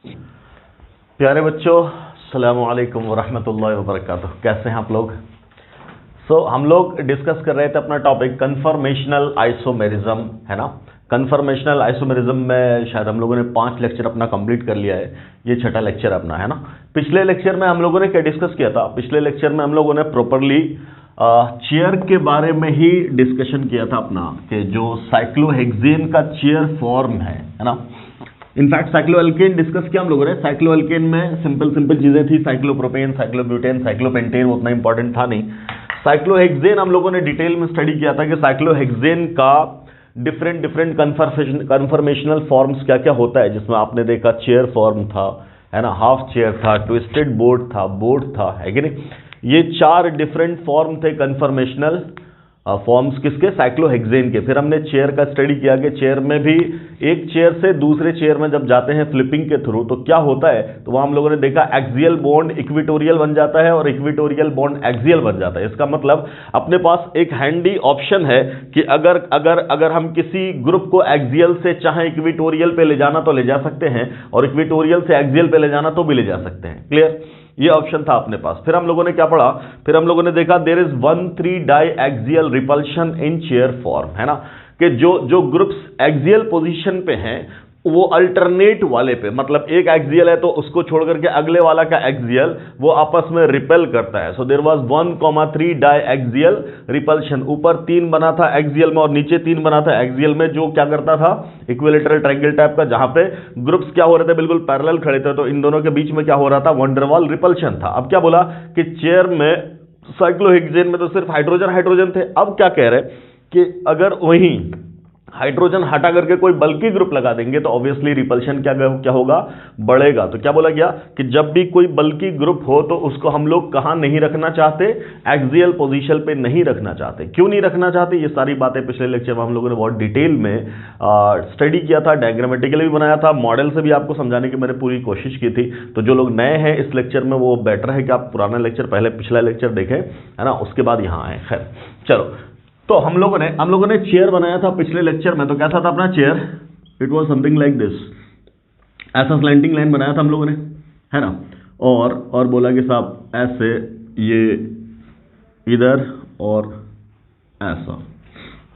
प्यारे बच्चों, अस्सलामु अलैकुम वरहमतुल्लाहि वबरकातुह। कैसे हैं आप लोग? हम लोग डिस्कस कर रहे थे अपना टॉपिक कन्फर्मेशनल आइसोमेरिज्म, है ना। कन्फर्मेशनल आइसोमेरिज्म में शायद हम लोगों ने 5 लेक्चर अपना कंप्लीट कर लिया है। ये छठा लेक्चर अपना है ना। पिछले लेक्चर में हम लोगों ने क्या डिस्कस किया था? पिछले लेक्चर में हम लोगों ने प्रॉपरली चेयर के बारे में ही डिस्कशन किया था अपना, कि जो साइक्लोहेक्सेन का चेयर फॉर्म है ना। इनफैक्ट साइक्लोएल्केन डिस्कस किया हम लोगों ने। साइक्लोएल्केन में सिंपल चीजें थी, साइक्लोप्रोपेन, साइक्लोब्यूटेन, साइक्लोपेंटेन, उतना इंपॉर्टेंट था नहीं। साइक्लोहेक्सेन हम लोगों ने डिटेल में स्टडी किया था कि साइक्लोहेक्सेन का डिफरेंट कन्फर्मेशनल फॉर्म्स क्या क्या होता है, जिसमें आपने देखा चेयर फॉर्म था, है ना, हाफ चेयर था, ट्विस्टेड बोर्ड था, है कि नहीं। ये 4 डिफरेंट फॉर्म थे कन्फर्मेशनल फॉर्म्स किसके? साइक्लोहेक्सेन के। फिर हमने चेयर का स्टडी किया कि चेयर में भी एक चेयर से दूसरे चेयर में जब जाते हैं फ्लिपिंग के थ्रू तो क्या होता है, तो वहां हम लोगों ने देखा एक्सियल बॉन्ड इक्विटोरियल बन जाता है और इक्विटोरियल बॉन्ड एक्सियल बन जाता है। इसका मतलब अपने पास एक हैंडी ऑप्शन है कि अगर हम किसी ग्रुप को एक्सियल से चाहे इक्विटोरियल पे ले जाना तो ले जा सकते हैं, और इक्विटोरियल से एक्सियल पे ले जाना तो भी ले जा सकते हैं। क्लियर? ये ऑप्शन था अपने पास। फिर हम लोगों ने क्या पढ़ा? फिर हम लोगों ने देखा there is 1,3 di axial repulsion in chair form, है ना, कि जो ग्रुप्स एक्सियल पोजीशन पे हैं वो अल्टरनेट वाले पे, मतलब एक एक्सियल है तो उसको छोड़ करके अगले वाला का एक्सियल वो आपस में रिपेल करता है। So there was 1,3 di axial repulsion. ऊपर 3 बना था एक्सियल में और नीचे 3 बना था एक्सियल में, जो क्या करता था? इक्विलेटरल ट्रायंगल टाइप का, जहां पे ग्रुप्स क्या हो रहे थे? बिल्कुल पैरेलल खड़े थे। तो इन दोनों के बीच में क्या हो रहा था? वंडर वॉल रिपल्शन था। अब क्या बोला कि चेयर में साइक्लोहेक्सेन में तो सिर्फ हाइड्रोजन थे। अब क्या कह रहे कि अगर वहीं हाइड्रोजन हटा करके कोई बल्कि ग्रुप लगा देंगे तो ऑब्वियसली रिपल्शन क्या होगा? बढ़ेगा। तो क्या बोला गया कि जब भी कोई बल्कि ग्रुप हो तो उसको हम लोग कहां नहीं रखना चाहते? एक्सियल पोजीशन पे नहीं रखना चाहते। क्यों नहीं रखना चाहते? ये सारी बातें पिछले लेक्चर में हम लोगों ने बहुत डिटेल में स्टडी किया था, डायग्रामेटिकली भी बनाया था, मॉडल से भी आपको समझाने की मैंने पूरी कोशिश की थी। तो जो लोग नए हैं इस लेक्चर में, वो बेटर है कि आप पुराना लेक्चर पहले पिछला लेक्चर देखें, है ना, उसके बाद यहां आए। खैर चलो, तो हम लोगों ने चेयर बनाया था पिछले लेक्चर में। तो कैसा था अपना chair? It was something like this. ऐसा स्लैंटिंग लाइन बनाया था हम लोगों ने, है ना, और बोला कि साहब ऐसे ये इधर और ऐसा,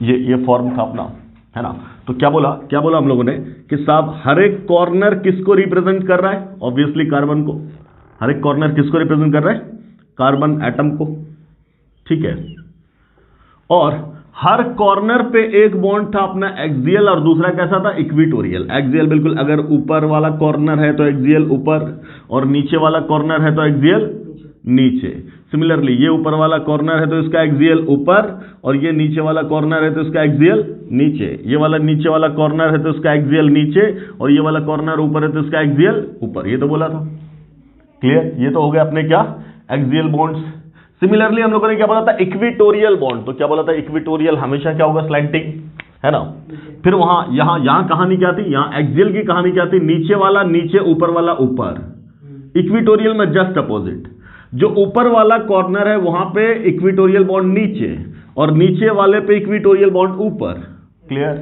ये फॉर्म था अपना, है ना। तो क्या बोला हम लोगों ने कि साहब हर एक कॉर्नर किसको रिप्रेजेंट कर रहा है? ऑब्वियसली कार्बन को। हर एक कॉर्नर किसको रिप्रेजेंट कर रहा है? कार्बन एटम को। ठीक है। और हर कॉर्नर पे एक बॉन्ड था अपना एक्सियल और दूसरा कैसा था? इक्विटोरियल। एक्सियल बिल्कुल, अगर ऊपर वाला कॉर्नर है तो एक्सियल ऊपर, और नीचे वाला कॉर्नर है तो एक्सियल नीचे। सिमिलरली ये ऊपर वाला कॉर्नर है तो इसका एक्सियल ऊपर, और ये नीचे वाला कॉर्नर है तो इसका एक्सियल नीचे। ये वाला नीचे वाला कॉर्नर है तो इसका एक्सियल नीचे, और ये वाला कॉर्नर ऊपर है तो इसका एक्सियल ऊपर। ये तो बोला था। क्लियर? ये तो हो गया अपने क्या? Axial bonds. सिमिलरली हम लोगों ने क्या बोला था? Equatorial bond. तो क्या बोला था? इक्विटोरियल हमेशा क्या होगा? स्लैंटिंग, है ना। फिर यहां कहानी क्या थी? यहां एक्सियल की कहानी क्या थी? नीचे वाला नीचे, ऊपर वाला ऊपर। इक्विटोरियल में जस्ट अपोजिट। जो ऊपर वाला कॉर्नर है वहां पे इक्विटोरियल बॉन्ड नीचे, और नीचे वाले पे इक्विटोरियल बॉन्ड ऊपर। क्लियर?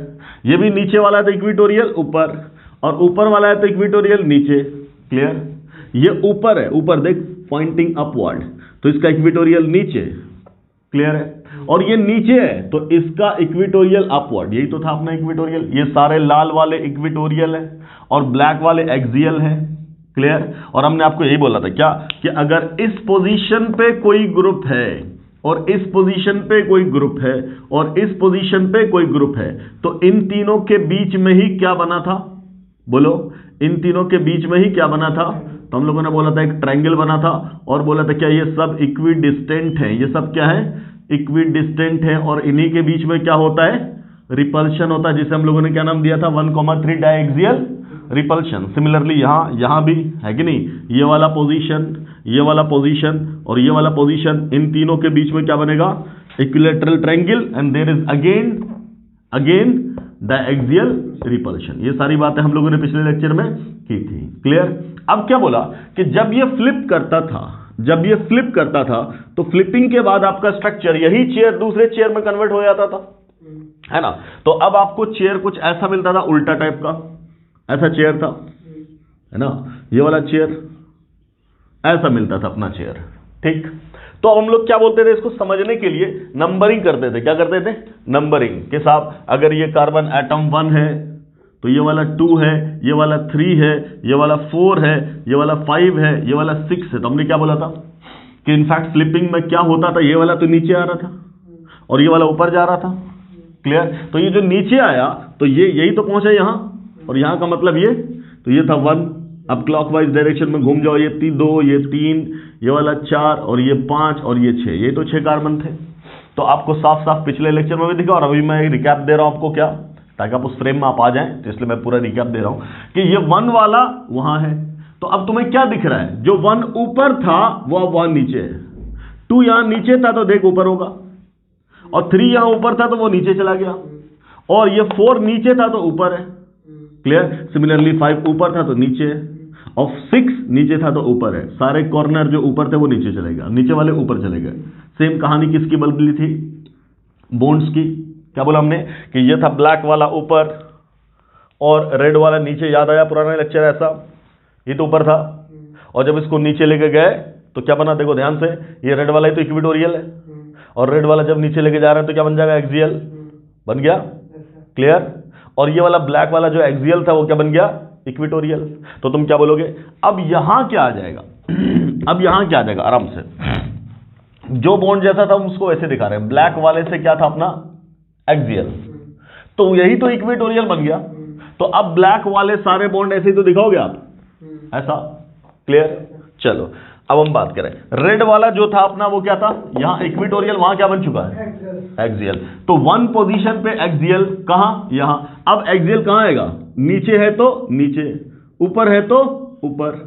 ये भी नीचे वाला है तो इक्विटोरियल ऊपर, और ऊपर वाला है तो इक्विटोरियल नीचे। क्लियर? ये ऊपर है, ऊपर देख, पॉइंटिंग अपवर्ड, तो इसका इक्विटोरियल नीचे। क्लियर है? और ये नीचे है तो इसका इक्विटोरियल अपवर्ड। यही तो था अपना इक्विटोरियल। ये सारे लाल वाले इक्विटोरियल है और ब्लैक वाले एक्सियल है। क्लियर? और हमने आपको यही बोला था क्या, कि अगर इस पोजीशन पे कोई ग्रुप है और इस पोजीशन पे कोई ग्रुप है और इस पोजीशन पे कोई ग्रुप है, तो इन तीनों के बीच में ही क्या बना था? बोलो, इन तीनों के बीच में ही क्या बना था? तो हम लोगों ने बोला था एक ट्रायंगल बना था, और बोला था क्या ये सब इक्विडिस्टेंट है। ये सब क्या है? इक्विडिस्टेंट है, और इन्हीं के बीच में क्या होता है? रिपल्शन होता है, जिसे हम लोगों ने क्या नाम दिया था? 1,3 डायएक्सियल रिपल्शन। सिमिलरली यहां भी है कि नहीं? ये वाला पोजीशन, ये वाला पोजीशन और ये वाला पोजीशन, इन तीनों के बीच में क्या बनेगा? Equilateral triangle, and there is again diaxial repulsion. ये सारी बातें हम लोगों ने पिछले लेक्चर में की थी। क्लियर? अब क्या बोला कि जब ये फ्लिप करता था तो फ्लिपिंग के बाद आपका स्ट्रक्चर, यही चेयर दूसरे चेयर में कन्वर्ट हो जाता था, है ना। तो अब आपको चेयर कुछ ऐसा मिलता था, उल्टा टाइप का, ऐसा चेयर था, है ना, ये वाला चेयर ऐसा मिलता था अपना चेयर। ठीक, तो हम लोग क्या बोलते थे, इसको समझने के लिए नंबरिंग करते थे। क्या करते थे? नंबरिंग के साथ, अगर ये कार्बन एटम 1 है तो ये वाला 2 है, ये वाला 3 है, ये वाला 4 है, ये वाला 5 है, ये वाला 6 है। तो हमने क्या बोला था कि इनफैक्ट फ्लिपिंग में क्या होता था, ये वाला तो नीचे आ रहा था और ये वाला ऊपर जा रहा था। क्लियर? तो ये जो नीचे आया तो ये यही तो पहुंचा यहां, और यहां का मतलब ये, तो ये था 1। अब क्लॉकवाइज डायरेक्शन में घूम जाओ, ये 2, ये 3, ये वाला 4 और ये 5 और ये 6, ये तो 6 कार्बन थे। तो आपको साफ साफ पिछले लेक्चर में भी दिखा, और अभी मैं रिकैप दे रहा हूं आपको, क्या, ताकि आप उस फ्रेम में आप आ जाएं, तो इसलिए मैं पूरा रिकैप दे रहा हूं कि ये 1 वाला वहां है। तो अब तुम्हें क्या दिख रहा है, जो 1 ऊपर था वो अब 1 नीचे है, 2 यहां नीचे था तो देख ऊपर होगा, और 3 यहां ऊपर था तो वो नीचे चला गया, और ये 4 नीचे था तो ऊपर है। क्लियर? सिमिलरली 5 ऊपर था तो नीचे है, और 6 नीचे था तो ऊपर है। सारे कॉर्नर जो ऊपर थे वो नीचे चले गए, नीचे वाले ऊपर चले गए। सेम कहानी किसकी बदली थी? बॉन्ड्स की। क्या बोला हमने कि ये था ब्लैक वाला ऊपर और रेड वाला नीचे। याद आया पुराना लेक्चर ऐसा? ये तो ऊपर था, और जब इसको नीचे लेके गए तो क्या बना, देखो ध्यान से, ये रेड वाला ही तो इक्वेटोरियल है, और रेड वाला जब नीचे लेके जा रहा है तो क्या बन जाएगा, एक्सियल बन गया। क्लियर? और ये वाला ब्लैक वाला जो एक्सियल था वो क्या बन गया, इक्वेटोरियल। तो तुम क्या बोलोगे, अब यहां क्या आ जाएगा अब यहां क्या आ जाएगा, आराम से, जो बॉन्ड जैसा था उसको ऐसे दिखा रहे हैं, ब्लैक वाले से क्या था अपना, एक्सियल, तो यही तो इक्वेटोरियल बन गया। तो अब ब्लैक वाले सारे बॉन्ड ऐसे ही तो दिखाओगे आप, ऐसा। क्लियर? चलो अब हम बात करें, रेड वाला जो था अपना वो क्या था, यहां इक्वेटोरियल, वहां क्या बन चुका है, एक्सियल। तो 1 पोजीशन पे एक्सियल, कहां, यहां। अब एक्सियल कहां आएगा, नीचे है तो नीचे, ऊपर है तो ऊपर,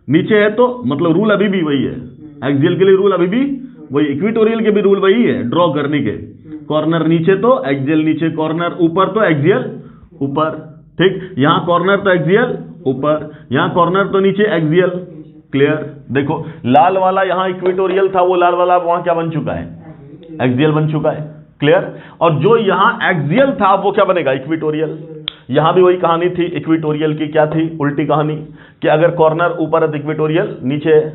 नीचे है तो, मतलब रूल अभी भी वही है, एक्सियल के लिए रूल अभी भी वही, इक्वेटोरियल के भी रूल वही है ड्रॉ करने के। कॉर्नर नीचे तो एक्सियल नीचे, कॉर्नर ऊपर तो एक्सियल ऊपर। ठीक, यहां कॉर्नर तो एक्सियल ऊपर, यहां कॉर्नर तो नीचे एक्सियल। क्लियर? देखो लाल वाला यहां इक्वेटोरियल था, वो लाल वाला वहां क्या बन चुका है, एक्सियल बन चुका है। क्लियर? और जो यहां एक्सियल था वो क्या बनेगा, इक्वेटोरियल। यहां भी वही कहानी थी, इक्वेटोरियल की क्या थी, उल्टी कहानी, कि अगर कॉर्नर ऊपर है तो इक्वेटोरियल नीचे है,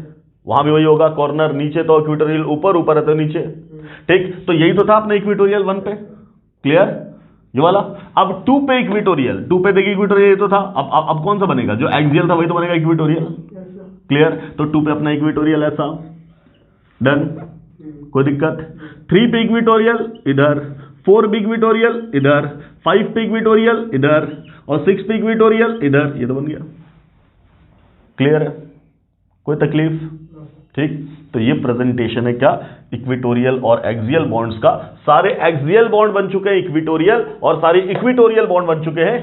वहां भी वही होगा, कॉर्नर नीचे तो इक्वेटोरियल ऊपर, ऊपर है तो नीचे। ठीक, तो यही तो था अपने इक्वेटोरियल 1 पे। क्लियर? ये वाला। अब 2 पे इक्वेटोरियल, 2 पे देखिए इक्वेटोरियल ये तो था, अब कौन सा बनेगा, जो एक्सियल था वही तो बनेगा इक्वेटोरियल। क्लियर? तो 2 पे अपना इक्वेटोरियल ऐसा, डन, कोई दिक्कत। 3 पे इक्वेटोरियल इधर, 4 पे इक्वेटोरियल इधर, 5 पे इक्वेटोरियल इधर, और 6 पे इक्वेटोरियल इधर, ये तो बन गया। क्लियर है? कोई तकलीफ? ठीक, तो ये प्रेजेंटेशन है क्या, इक्वेटोरियल और एक्सियल बॉन्ड्स का। सारे एक्सियल बॉन्ड बन चुके हैं इक्वेटोरियल, और सारे इक्वेटोरियल बॉन्ड बन चुके हैं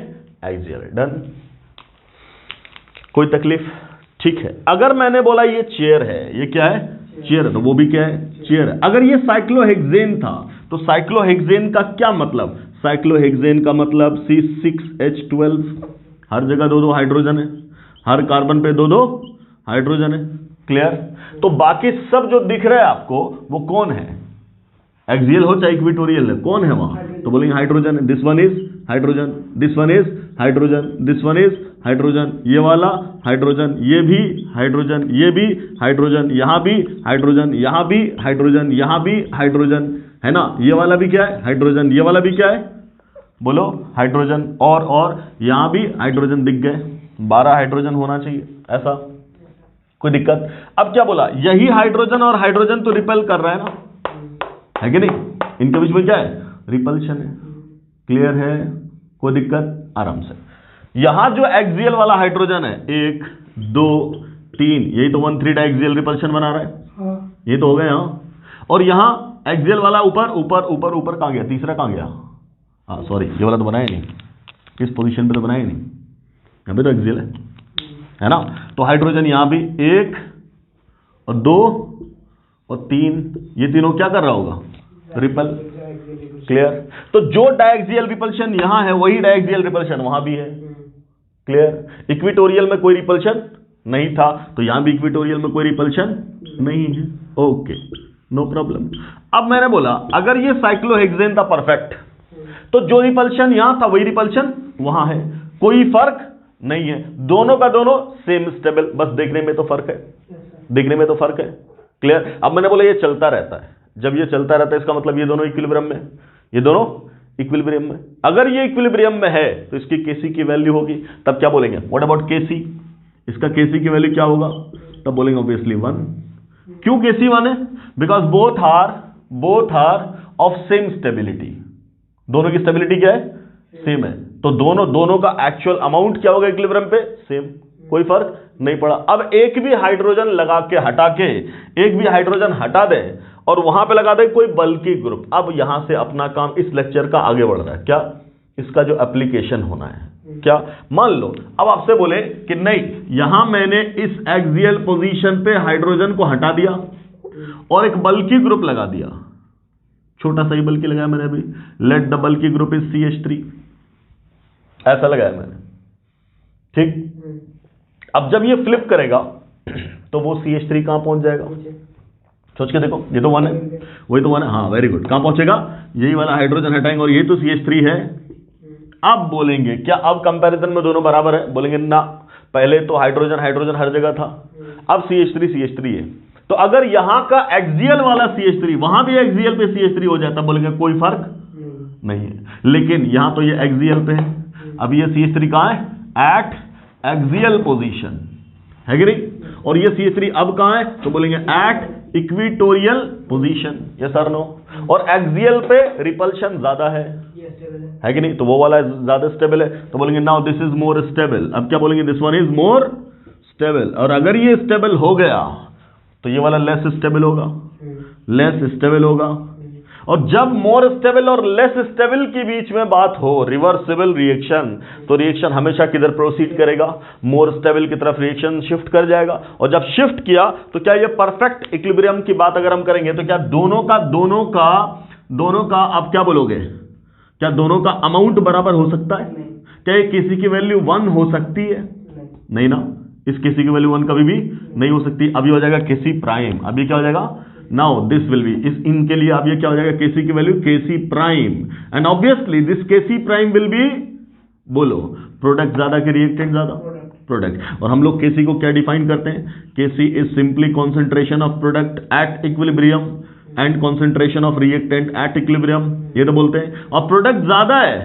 एक्सियल। डन, कोई तकलीफ? ठीक है। अगर मैंने बोला ये चेयर है, ये क्या है, चेयर है, तो वो भी क्या है, चेयर है। अगर ये साइक्लोहेक्सेन था तो साइक्लोहेक्सेन का क्या मतलब, साइक्लोहेक्सेन का मतलब C6H12, हर जगह 2-2 हाइड्रोजन है, हर कार्बन पे 2-2 हाइड्रोजन है। क्लियर? तो बाकी सब जो दिख रहा है आपको वो कौन है, एक्सियल हो चाहे इक्वेटोरियल है, कौन है वहां, तो बोलेंगे हाइड्रोजन है। This one is hydrogen, this one is hydrogen, this one is hydrogen, ये वाला हाइड्रोजन, ये भी हाइड्रोजन, ये भी हाइड्रोजन, यहां भी हाइड्रोजन, यहां भी हाइड्रोजन, यहां भी हाइड्रोजन, है ना। ये वाला भी क्या है, हाइड्रोजन, ये वाला भी क्या है, बोलो हाइड्रोजन, और यहां भी हाइड्रोजन दिख गए, 12 हाइड्रोजन होना चाहिए ऐसा। कोई दिक्कत? अब क्या बोला, यही हाइड्रोजन और हाइड्रोजन तो रिपेल कर रहा है ना, है कि नहीं, इनके बीच में क्या है, रिपल्शन है। क्लियर है? कोई दिक्कत? आराम से। यहां जो एक्सियल वाला हाइड्रोजन है 1 2 3, यही तो 1,3 डायक्सियल रिपल्शन बना रहा है, ये तो हो गया यहां। और यहां एक्सियल वाला ऊपर ऊपर ऊपर ऊपर कहां गया, तीसरा कहां गया, हाँ सॉरी, ये वाला तो बनाया नहीं, किस पोजीशन पे तो बनाया नहीं, यहां पे तो एक्सियल है ना। तो हाइड्रोजन यहां भी 1 और 2 और 3, ये तीनों क्या कर रहा होगा, रिपल। क्लियर? तो जो डायक्सियल रिपल्शन यहां है वही डायक्सियल रिपल्शन वहां भी है। क्लियर? इक्वेटोरियल में कोई रिपल्शन नहीं था, तो यहां भी इक्वेटोरियल में कोई रिपल्शन नहीं है। Okay, no problem. अब मैंने बोला अगर ये साइक्लोहेक्सेन था परफेक्ट, तो जो रिपल्शन यहां था वही रिपल्शन वहां है, कोई फर्क नहीं है, दोनों का दोनों सेम स्टेबल, बस देखने में तो फर्क है, देखने में तो फर्क है। क्लियर? अब मैंने बोला ये चलता रहता है, जब ये चलता रहता है इसका मतलब ये दोनों इक्विलिब्रियम में, ये दोनों इक्विलिब्रियम में। अगर ये इक्विलिब्रियम में है तो इसकी केसी की वैल्यू होगी, तब क्या बोलेंगे? व्हाट अबाउट केसी? इसका केसी की वैल्यू क्या होगा? तब बोलेंगे ऑब्वियसली 1। क्यों केसी 1 है? Because both are of same stability, दोनों की स्टेबिलिटी क्या है? सेम है। तो दोनों का एक्चुअल अमाउंट क्या होगा इक्विलिब्रियम पे? सेम, कोई फर्क नहीं पड़ा। अब एक भी हाइड्रोजन लगा के हटा के, एक भी हाइड्रोजन हटा दे और वहां पे लगा दे कोई बल्कि ग्रुप। अब यहां से अपना काम इस लेक्चर का आगे बढ़ रहा है, क्या? इसका जो एप्लीकेशन होना है, क्या? मान लो अब आपसे बोले कि नहीं, यहां मैंने इस एक्सियल पोजीशन पे हाइड्रोजन को हटा दिया और एक बल्कि ग्रुप लगा दिया, छोटा सा ही बल्कि लगाया मैंने अभी, let the bulky group is CH3, ऐसा लगाया मैंने, ठीक। अब जब ये फ्लिप करेगा तो वो CH3 कहां पहुंच जाएगा? सोच के देखो, ये तो 1 है, वही तो 1 है, हाँ वेरी गुड। कहां पहुंचेगा? यही वाला हाइड्रोजन हटाएंगे और ये तो CH3 है। अब बोलेंगे क्या अब कंपैरिजन में दोनों बराबर है? बोलेंगे ना, पहले तो हाइड्रोजन हर जगह था, अब CH3 है। तो अगर यहां का एक्सियल वाला CH3 वहां भी एक्सियल पे CH3 हो जाता, बोलेंगे कोई फर्क नहीं है। लेकिन यहां तो ये एक्सियल पे है, अब ये CH3 कहां है? एट एक्सियल पोजीशन, है कि नहीं? और ये CH3 अब कहां है? तो बोलेंगे एट इक्विटोरियल पोजीशन, यस और नो। और एक्सियल पे रिपल्शन ज्यादा है कि नहीं? तो वो वाला ज्यादा स्टेबल है, तो बोलेंगे now this is more stable. अब क्या बोलेंगे? This one is more stable. और अगर ये स्टेबल हो गया तो ये वाला लेस स्टेबल होगा, लेस स्टेबल होगा। और जब मोर स्टेबल और लेस स्टेबल के बीच में बात हो, रिवर्सिबल रिएक्शन, तो रिएक्शन हमेशा किधर प्रोसीड करेगा? मोर स्टेबल की तरफ रिएक्शन शिफ्ट कर जाएगा। और जब शिफ्ट किया तो क्या ये परफेक्ट इक्विलिब्रियम की बात अगर हम करेंगे तो क्या दोनों का आप क्या बोलोगे? क्या दोनों का अमाउंट बराबर हो सकता है? क्या ये किसी की वैल्यू 1 हो सकती है? नहीं ना, इस केसी की वैल्यू 1 कभी भी नहीं हो सकती। अभी हो जाएगा केसी प्राइम, अभी क्या हो जाएगा? नाउ दिस विल बी, इस इनके लिए अब ये क्या हो जाएगा? केसी की value K C prime, and obviously this K C prime will be, बोलो, प्रोडक्ट ज्यादा कि रिएक्टेंट ज्यादा? प्रोडक्ट। और हम लोग केसी को क्या डिफाइन करते हैं? KC is simply concentration of product at equilibrium and concentration of reactant at equilibrium, ये तो बोलते हैं। और प्रोडक्ट ज्यादा है,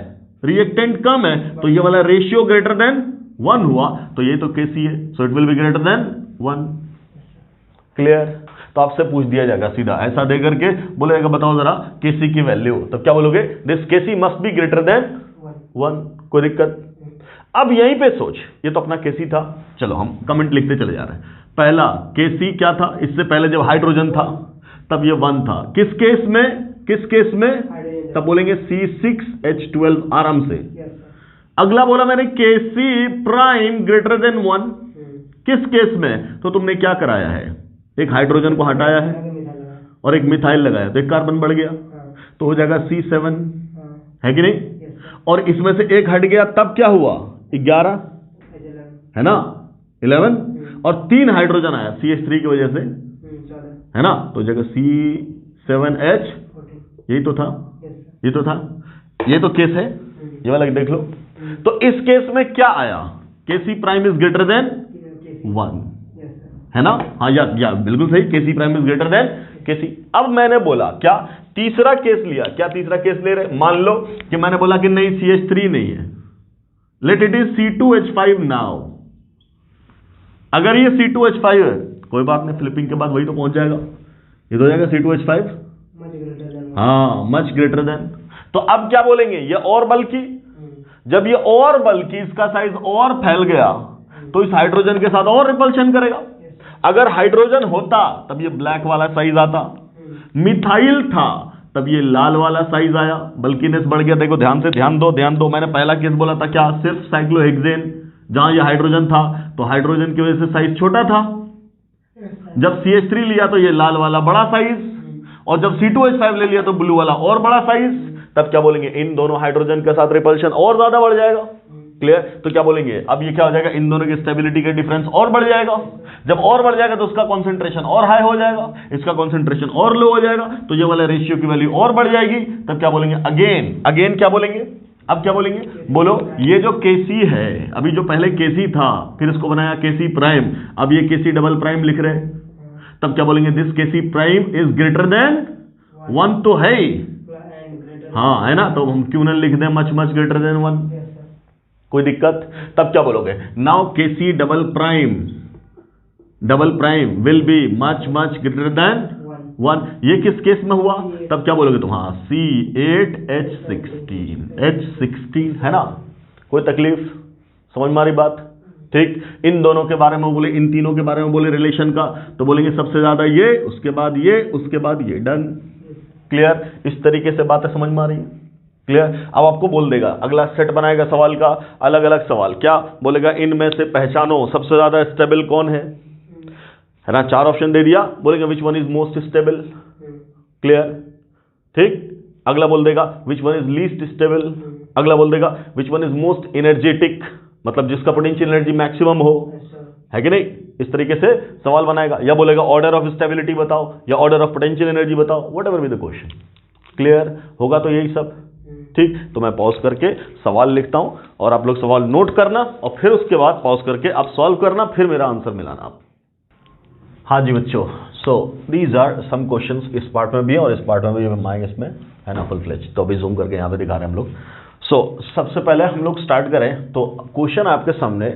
रिएक्टेंट कम है, तो ये वाला रेशियो ग्रेटर देन 1 हुआ, तो ये तो केसी है, so it will be greater than 1। Clear? तो आपसे पूछ दिया जाएगा सीधा, ऐसा दे करके बोलेगा बताओ जरा केसी की वैल्यू, तब क्या बोलोगे? This K C must be greater than 1। कोई दिक्कत? अब यहीं पे सोच, ये तो अपना केसी था, चलो हम कमेंट लिखते चले जा रहे हैं। पहला केसी क्या था? इससे पहले जब हाइड्रोजन था तब ये 1 था। किस केस में? तब बोलेंगे C6H12 आराम से। अगला बोला मैंने केसी प्राइम ग्रेटर देन 1, किस केस में? तो तुमने क्या कराया है? एक हाइड्रोजन को हटाया है और एक मिथाइल लगाया, तो एक कार्बन बढ़ गया, तो हो जाएगा C7, है कि नहीं? और इसमें से एक हट गया, तब क्या हुआ? 11, है ना? 11, और 3 हाइड्रोजन आया CH3 की वजह से, है ना? तो जगह C7H, यही तो था, ये तो केस है, ये वाला देख लो। तो इस केस में क्या आया? केसी प्राइम इज ग्रेटर देन 1, है ना? हाँ या बिल्कुल सही, केसी प्राइम इज ग्रेटर देन केसी। अब मैंने बोला क्या? तीसरा केस लिया। क्या तीसरा केस ले रहे? मान लो कि मैंने बोला कि नहीं CH3 नहीं है, let it is C2H5 now. अगर ये C2H5 है, कोई बात नहीं, फ्लिपिंग के बाद वही तो पहुंच जाएगा, ये तो हो जाएगा C2H5, हाँ मच ग्रेटर देन। तो अब क्या बोलेंगे? ये और बल्कि, जब ये और बल्कि इसका साइज और फैल गया तो इस हाइड्रोजन के साथ और रिपल्शन करेगा। अगर हाइड्रोजन होता तब ये ब्लैक वाला साइज आता, मिथाइल था तब ये लाल वाला साइज आया, बल्किनेस बढ़ गया। देखो ध्यान दो, मैंने पहला केस बोला था क्या? सिर्फ साइक्लोहेक्सेन, जहां ये हाइड्रोजन था तो हाइड्रोजन की वजह से साइज छोटा था। जब CH3 लिया तो ये लाल वाला बड़ा साइज, और जब C2H5 ले लिया तो ब्लू वाला और बड़ा साइज। तब क्या बोलेंगे? इन दोनों हाइड्रोजन के साथ रिपल्शन और ज्यादा बढ़ जाएगा। क्लियर? तो क्या बोलेंगे? अब ये क्या हो जाएगा? इन दोनों की स्टेबिलिटी का डिफरेंस और बढ़ जाएगा। जब और बढ़ जाएगा तो उसका कॉन्सेंट्रेशन और हाई हो जाएगा, इसका कॉन्सेंट्रेशन और लो हो जाएगा, तो ये वाला रेशियो की वैल्यू और बढ़ जाएगी। तब क्या बोलेंगे? अगेन क्या बोलेंगे? अब क्या बोलेंगे, बोलो ये जो Kc है, अभी जो पहले Kc था फिर इसको बनाया Kc प्राइम, अब ये Kc डबल प्राइम लिख रहे हैं, तब क्या बोलेंगे, this Kc prime is greater than 1 तो है ही, हाँ है ना, तो हम क्यों ना लिख दें मच मच ग्रेटर देन 1, कोई दिक्कत। तब क्या बोलोगे, now Kc double prime will be much much greater than 1, ये किस केस में हुआ, तब क्या बोलोगे तुम, हाँ C8H16 है ना, कोई तकलीफ, समझ में आ रही बात, ठीक। इन दोनों के बारे में बोले, इन तीनों के बारे में बोले रिलेशन का, तो बोलेंगे सबसे ज्यादा ये, उसके बाद ये, उसके बाद ये, डन, क्लियर। इस तरीके से बातें समझ में आ रही है, क्लियर। अब आपको बोल देगा, अगला सेट बनाएगा सवाल का, अलग अलग सवाल, क्या बोलेगा, इनमें से पहचानो सबसे ज्यादा स्टेबल कौन है ना, 4 ऑप्शन दे दिया, बोलेंगे विच one is most stable, clear, ठीक। अगला बोल देगा विच वन इज लीस्ट स्टेबल, अगला बोल देगा विच वन इज मोस्ट एनर्जेटिक, मतलब जिसका पोटेंशियल एनर्जी मैक्सिमम हो, है कि नहीं, इस तरीके से सवाल बनाएगा। या बोलेगा ऑर्डर ऑफ स्टेबिलिटी बताओ, या ऑर्डर ऑफ पोटेंशियल एनर्जी बताओ, what ever be the question, clear होगा। तो यही सब, ठीक। तो मैं पॉज करके सवाल लिखता हूं और आप लोग सवाल नोट करना, और फिर उसके बाद पॉज करके आप सॉल्व करना, फिर मेरा आंसर मिलाना आप। हाँ जी बच्चों, so these are some questions, इस पार्ट में भी है और इस पार्ट में भी हम आएंगे इसमें, है ना, फुल फ्लेज। तो अभी जूम करके यहाँ पे दिखा रहे हैं हम लोग। सो सबसे पहले हम लोग स्टार्ट करें तो क्वेश्चन आपके सामने,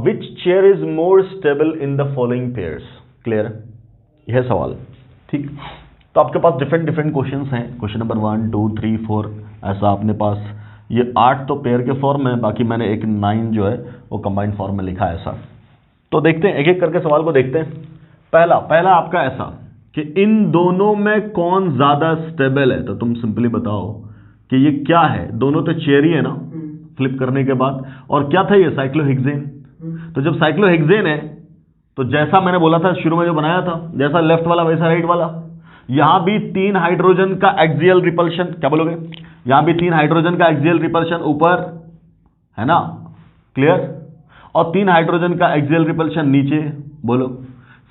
which chair is more stable in the following pairs, clear, यह सवाल, ठीक। तो आपके पास डिफरेंट डिफरेंट क्वेश्चंस हैं, क्वेश्चन नंबर 1 2 3 4 ऐसा अपने पास, ये 8 तो पेयर के फॉर्म में, बाकी मैंने एक 9 जो है वो कंबाइंड फॉर्म में लिखा है ऐसा। तो देखते हैं, एक एक करके सवाल को देखते हैं। पहला आपका ऐसा कि इन दोनों में कौन ज्यादा स्टेबल है, तो तुम सिंपली बताओ कि ये क्या है, दोनों तो चेयर ही है ना, फ्लिप करने के बाद, और क्या था ये, साइक्लोहेक्सेन। तो जब साइक्लोहेक्सेन है तो जैसा मैंने बोला था शुरू में जो बनाया था, जैसा लेफ्ट वाला वैसा राइट वाला, यहां भी 3 हाइड्रोजन का एक्सियल रिपल्शन, क्या बोलोगे, यहां भी 3 हाइड्रोजन का एक्सियल रिपल्शन ऊपर, है ना, क्लियर, और 3 हाइड्रोजन का एक्सियल रिपल्शन नीचे, बोलो।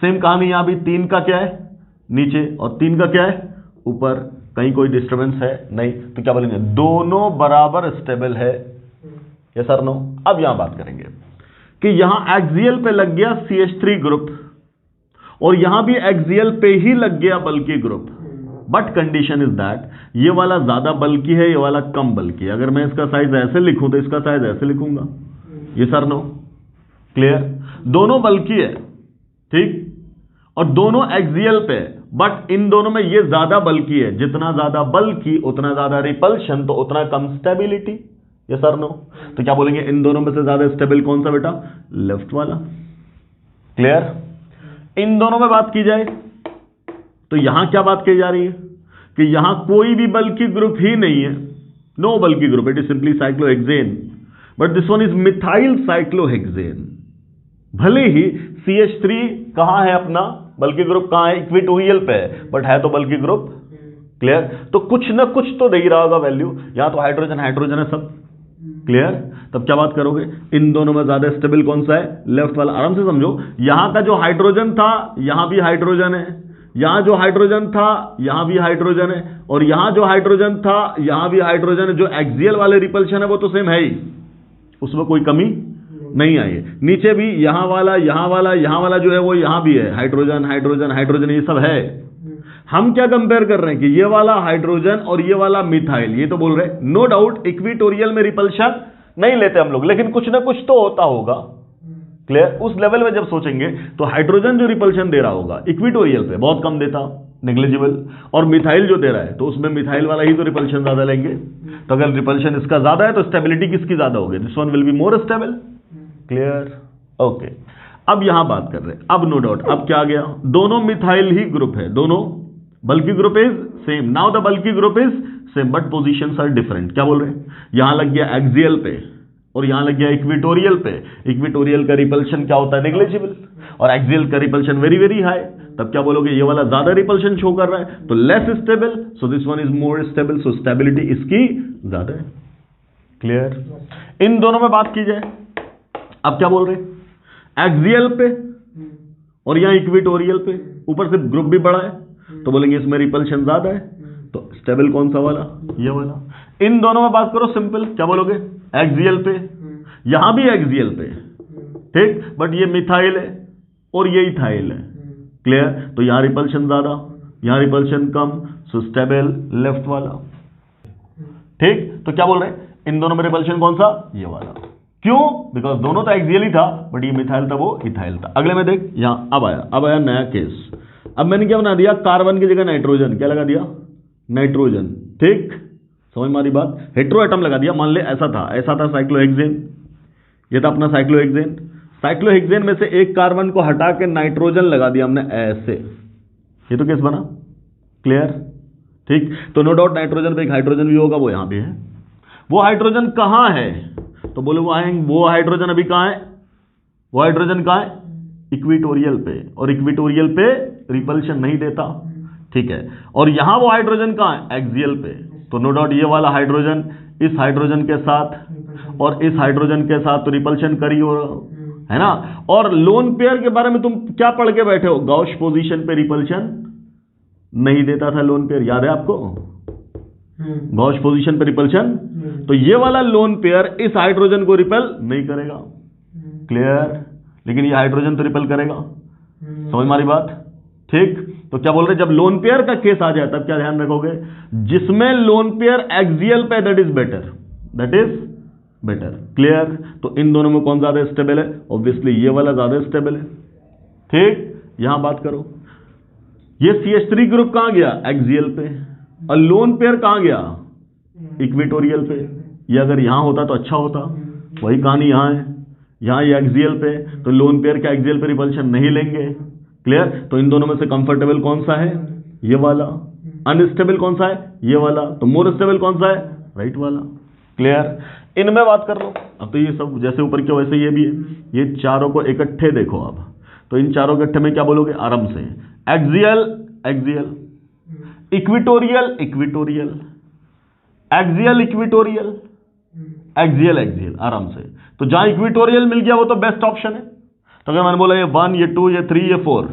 सेम कहानी, यहां भी 3 का क्या है नीचे और 3 का क्या है ऊपर, कहीं कोई डिस्टर्बेंस है नहीं, तो क्या बोलेंगे, दोनों बराबर स्टेबल है, यस और नो। अब यहां बात करेंगे कि यहां एक्सियल पे लग गया CH3 ग्रुप, और यहां भी एक्सियल पे ही लग गया बल्कि group, but condition is that ये वाला ज्यादा बल्कि है, ये वाला कम बल्कि है। अगर मैं इसका साइज ऐसे लिखूं तो इसका साइज ऐसे लिखूंगा, ये सर नो, क्लियर। दोनों बल्कि है, ठीक, और दोनों एक्सियल पे, बट इन दोनों में ये ज्यादा बल्कि है, जितना ज्यादा बल्कि उतना ज्यादा रिपल्शन, तो उतना कम स्टेबिलिटी, ये सर नो। तो क्या बोलेंगे, इन दोनों में से ज्यादा स्टेबल कौन सा बेटा, लेफ्ट वाला, क्लियर। इन दोनों में बात की जाए तो यहां क्या बात की जा रही है कि यहां कोई भी बल्कि ग्रुप ही नहीं है, नो बल्कि group, it is simply cyclohexane, but this one is methyl cyclohexane. भले ही CH3 कहां है अपना बल्कि ग्रुप, कहां है, इक्वेटोरियल पे है, बट है तो बल्कि ग्रुप, क्लियर। तो कुछ ना कुछ तो दे ही रहा होगा वैल्यू, यहां तो हाइड्रोजन हाइड्रोजन है सब, क्लियर। तब क्या बात करोगे, इन दोनों में ज्यादा स्टेबल कौन सा है, लेफ्ट वाला। आराम से समझो, यहां का जो हाइड्रोजन था यहां भी हाइड्रोजन है, यहां जो हाइड्रोजन था यहां भी हाइड्रोजन है, और यहां जो हाइड्रोजन था यहां भी हाइड्रोजन है। जो एक्सियल वाले रिपल्शन है वो तो सेम है ही, उसमें कोई कमी नहीं आई है। नीचे भी यहां वाला यहां वाला यहां वाला जो है वो यहां भी है, हाइड्रोजन हाइड्रोजन हाइड्रोजन, ये सब है। हम क्या कंपेयर कर रहे हैं कि ये वाला हाइड्रोजन और ये वाला मिथाइल, ये तो बोल रहे हैं नो डाउट इक्वेटोरियल में रिपल्शन नहीं लेते हम लोग, लेकिन कुछ ना कुछ तो होता होगा, क्लियर। उस लेवल में जब सोचेंगे तो हाइड्रोजन जो रिपल्शन दे रहा होगा इक्वेटोरियल पे बहुत कम देता, नेग्लिजिबल, और मिथाइल जो दे रहा है तो उसमें मिथाइल वाला ही तो रिपल्शन ज्यादा लेंगे। तो अगर रिपल्शन इसका ज्यादा है तो स्टेबिलिटी किसकी ज्यादा होगी, this one will be more stable, clear, okay. अब यहां बात कर रहे हैं, अब नो डाउट, अब क्या आ गया, दोनों मिथाइल ही ग्रुप है, दोनों bulky group is same, now the bulky group is same but positions are different. क्या बोल रहे हैं, यहां लग गया एक्सियल पे और यहां लग गया इक्वेटोरियल पे। इक्वेटोरियल का रिपल्शन क्या होता है, नेग्लिजिबल, और एक्सियल का रिपल्शन वेरी वेरी हाई। तब क्या बोलोगे, ये वाला ज्यादा रिपल्शन शो कर रहा है तो less stable, so this one is more stable, so stability इसकी ज्यादा है, क्लियर। इन दोनों में बात की जाए, अब क्या बोल रहे हैं, एक्सियल पे और यहां इक्वेटोरियल पे, ऊपर से ग्रुप भी बड़ा है, तो बोलेंगे इसमें रिपल्शन ज्यादा है, तो स्टेबल कौन सा वाला, ये वाला। इन दोनों में बात करो सिंपल, क्या बोलोगे? एक्सियल पे, यहां भी एक्सियल पे, ठीक, बट ये मिथाइल है और ये इथाइल है, क्लियर? तो यहां रिपल्शन ज्यादा, यहां रिपल्शन कम, सो स्टेबल लेफ्ट वाला, ठीक। तो क्या बोल रहे हैं, इन दोनों में रिपल्शन कौन सा? ये वाला। क्यों? बिकॉज दोनों तो एक्सियल ही था, बट ये मिथाइल था, वो इथाइल था। अगले में देख, यहां अब आया नया केस। अब मैंने क्या बना दिया, कार्बन की जगह नाइट्रोजन, क्या लगा दिया? नाइट्रोजन, ठीक, समझ मारी बात। हेट्रो एटम लगा दिया। मान ले ऐसा था साइक्लोहेक्सेन, ये था अपना साइक्लोहेक्सेन। साइक्लोहेक्सेन में से एक कार्बन को हटा के नाइट्रोजन लगा दिया हमने ऐसे, ये तो केस बना, क्लियर, ठीक। तो नो डाउट नाइट्रोजन पे एक हाइड्रोजन भी होगा, वो यहां पे है। वो हाइड्रोजन कहां है? तो बोले वो हाइड्रोजन अभी कहां है? वो हाइड्रोजन कहां है? इक्वेटोरियल पे, और इक्वेटोरियल पे रिपल्शन नहीं देता, ठीक है। और यहां वो हाइड्रोजन कहां है? एक्सियल पे। तो नो डाउट ये वाला हाइड्रोजन इस हाइड्रोजन के साथ और इस हाइड्रोजन के साथ तो रिपल्शन करी हो, है ना। और लोन पेयर के बारे में तुम क्या पढ़ के बैठे हो? गॉस पोजीशन पे रिपल्शन नहीं देता था लोन पेयर, याद है आपको? गॉस पोजीशन पे रिपल्शन। तो ये वाला लोन पेयर इस हाइड्रोजन को रिपेल नहीं करेगा, क्लियर। लेकिन ये हाइड्रोजन तो रिपेल करेगा, समझ मारी बात, ठीक। तो क्या बोल रहे, जब लोन पेयर का केस आ जाए तब क्या ध्यान रखोगे? जिसमें लोन पेयर एक्सियल पे, दैट इज बेटर, क्लियर। तो इन दोनों में कौन ज्यादा स्टेबल है? ऑब्वियसली ये वाला ज्यादा स्टेबल है, ठीक। यहां बात करो, ये CH3 ग्रुप कहां गया? एक्सियल पे। और लोन पेयर कहां गया? इक्वेटोरियल पे। ये अगर यहां होता तो अच्छा होता, वही कहानी यहां है। यहां ये एक्सियल पे, तो लोन पेयर के एक्सियल पे रिपल्शन नहीं लेंगे, क्लियर। तो इन दोनों में से कंफर्टेबल कौन सा है? ये वाला। अनस्टेबल कौन सा है? ये वाला। तो मोर स्टेबल कौन सा है? राइट वाला, क्लियर। इनमें बात कर लो। अब तो ये सब जैसे ऊपर के वैसे ये भी है, ये चारों को इकट्ठे देखो अब। तो इन चारों इकट्ठे में क्या बोलोगे? आराम से एक्सियल, इक्वेटोरियल, एक्सियल, एक्सियल, आराम से। तो जहां इक्वेटोरियल मिल गया वो तो बेस्ट ऑप्शन है। तो अगर मैंने बोला ये 1, ये 2, ये 3, ये 4,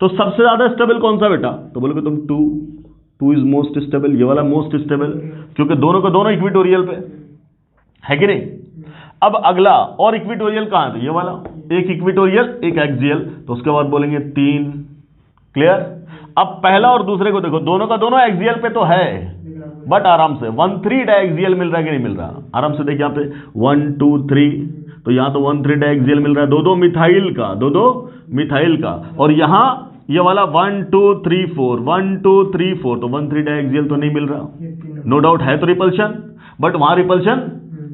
तो सबसे ज्यादा स्टेबल कौन सा बेटा? तो बोलोगे तुम 2 इज मोस्ट स्टेबल, ये वाला मोस्ट स्टेबल, क्योंकि दोनों का दोनों इक्वेटोरियल पे है कि नहीं। अब अगला और इक्वेटोरियल कहां है? ये वाला, एक इक्वेटोरियल एक एक्सियल, तो उसके बाद बोलेंगे 3, क्लियर। अब पहला और दूसरे को देखो, दोनों का दोनों एक्सियल पे तो है, बट आराम से 1,3 डायएक्सियल मिल रहा है कि नहीं मिल रहा? आराम से देखिए यहां पे 1, 2, 3, तो यहां तो 1,3 डायएक्सियल मिल रहा है, दो मिथाइल का। और यहां ये वाला 1, 2, 3, 4, 1, 2, 3, 4, तो 1,3 डायएक्सियल तो नहीं मिल रहा। नो डाउट है तो रिपल्शन, बट वहां रिपल्शन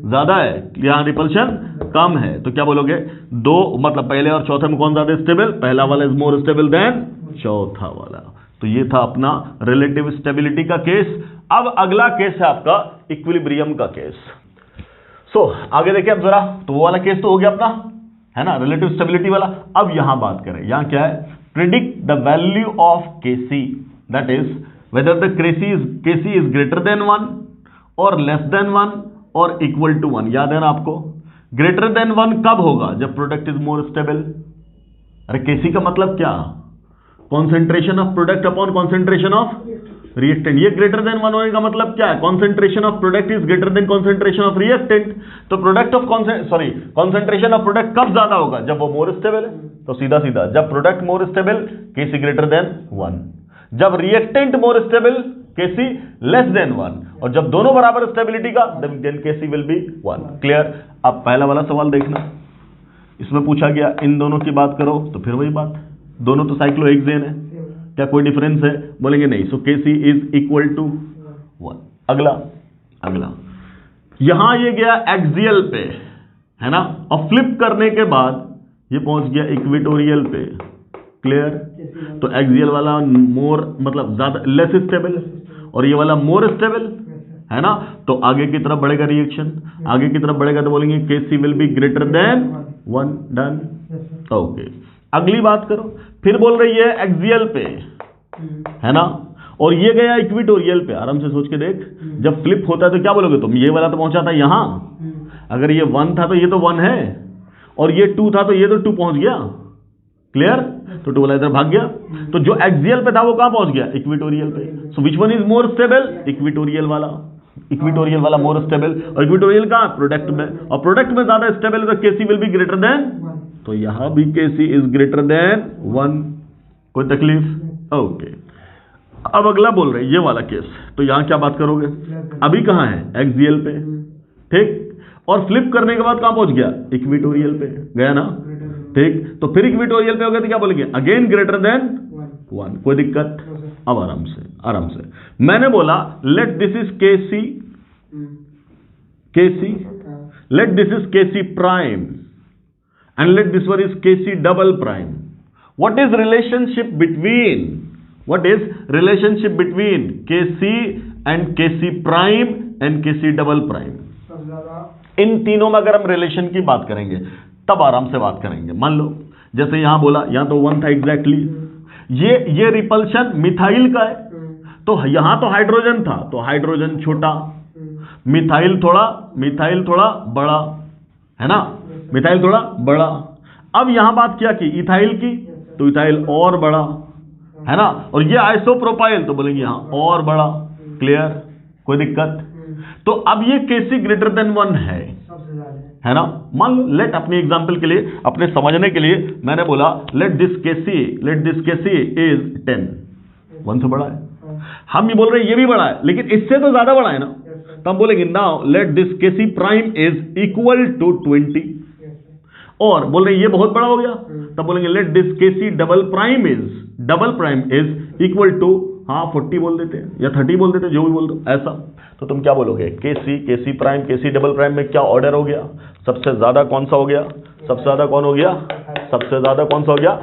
ज्यादा है, यहां रिपल्शन कम है। तो क्या बोलोगे? दो, मतलब पहले और चौथे में कौन ज्यादा स्टेबल? पहला वाला इज मोर स्टेबल देन चौथा वाला। तो ये था अपना रिलेटिव स्टेबिलिटी का केस। अब अगला केस है आपका इक्विलिब्रियम का केस। सो आगे देखिए अब जरा, तो वो वाला केस तो हो गया अपना, है ना, रिलेटिव स्टेबिलिटी वाला। अब यहां बात करें, यहां क्या है? Predict the value of Kc, that is whether the Kc is greater than 1 और लेस देन 1 और इक्वल टू 1। याद है ना आपको? ग्रेटर देन 1 कब होगा? जब प्रोडक्ट इज मोर स्टेबल। अरे Kc का मतलब क्या? Concentration of product upon concentration of reactant. ये ग्रेटर देन 1 होने का मतलब क्या है? Concentration of product is greater than concentration of reactant. तो कॉन्सेंट्रेशन ऑफ प्रोडक्ट कब ज्यादा होगा? जब वो मोर स्टेबल है। तो सीधा सीधा, जब product more stable, Kc greater than 1। जब reactant more stable, Kc less than 1। और जब दोनों बराबर स्टेबिलिटी का, then Kc will be 1, clear. अब पहला वाला सवाल देखना, इसमें पूछा गया इन दोनों की बात करो, तो फिर वही बात, दोनों तो साइक्लोहेक्सेन है, क्या कोई डिफरेंस है? बोलेंगे नहीं। सो Kc इज इक्वल टू 1। अगला यहां ये गया एक्सियल पे, है ना, और फ्लिप करने के बाद ये पहुंच गया इक्वेटोरियल पे, क्लियर। तो एक्सियल वाला मोर, मतलब ज्यादा लेस स्टेबल, और ये वाला मोर स्टेबल, है ना। तो आगे की तरफ बढ़ेगा रिएक्शन, आगे की तरफ बढ़ेगा तो बोलेंगे Kc will be greater than 1, done, okay. अगली बात करो, फिर बोल रही है एक्सियल पे, है ना, और ये गया इक्वेटोरियल पे। आराम से सोच के देख, जब फ्लिप होता है तो क्या बोलोगे तुम? ये वाला तो पहुंचा था यहां, अगर ये 1 था तो ये तो 1 है, और ये 2 था तो ये तो 2 पहुंच गया, क्लियर। तो 2 वाला इधर भाग गया। तो जो एक्सियल पे था वो कहां पहुंच गया? इक्वेटोरियल पे। So which one is more stable? Equatorial वाला। इक्विटोरियल वाला मोर स्टेबल, और इक्विटोरियल कहाँ है? प्रोडक्ट में, और प्रोडक्ट में ज्यादा स्टेबल है तो केसी विल बी ग्रेटर देन, तो यहां भी केसी इज ग्रेटर देन 1। कोई तकलीफ? ओके। अब अगला बोल रहे हैं ये वाला केस, तो यहां क्या बात करोगे? अभी कहां है? एक्सियल पे, ठीक, और फ्लिप करने के बाद कहां पहुंच गया? इक्विटोरियल पे गया ना, ठीक। तो फिर इक्विटोरियल पे हो गया तो क्या बोलेंगे? Again greater than 1। कोई दिक्कत? अब आराम से, आराम से। मैंने बोला let this is K C, K C, let this is K C prime and let this one is Kc double prime. What is relationship between Kc and Kc prime and Kc double prime? इन तीनों में अगर हम रिलेशन की बात करेंगे तब आराम से बात करेंगे। मान लो जैसे यहां बोला, यहां तो 1 था एग्जैक्टली, ये रिपल्शन मिथाइल का है, तो यहां तो हाइड्रोजन था तो हाइड्रोजन छोटा, मिथाइल थोड़ा बड़ा है ना, मिथाइल थोड़ा बड़ा। अब यहां बात क्या की? इथाइल की, तो इथाइल और बड़ा है ना, और ये आइसोप्रोपाइल तो बोलेंगे यहां और बड़ा। क्लियर? कोई दिक्कत? तो अब ये केसी ग्रेटर देन 1 है ना। मान लो लेट, अपने एग्जांपल के लिए, अपने समझने के लिए मैंने बोला लेट दिस केसी इज 10, 1 से बड़ा है। हम ये बोल रहे हैं ये भी बड़ा है लेकिन इससे तो ज्यादा बड़ा है ना, तो हम बोलेंगे now let this K C prime is equal to 20, और बोल रहे ये बहुत बड़ा हो गया, तब बोलेंगे let this K C double prime is equal to, हाँ 40 बोल देते हैं या 30 बोल देते हैं, जो भी बोल दो ऐसा। तो तुम क्या बोलोगे? केसी प्राइम, केसी डबल प्राइम में क्या ऑर्डर हो गया? सबसे ज्यादा कौन सा हो गया? सबसे ज्यादा कौन हो गया? सबसे ज्यादा कौन सा हो गया?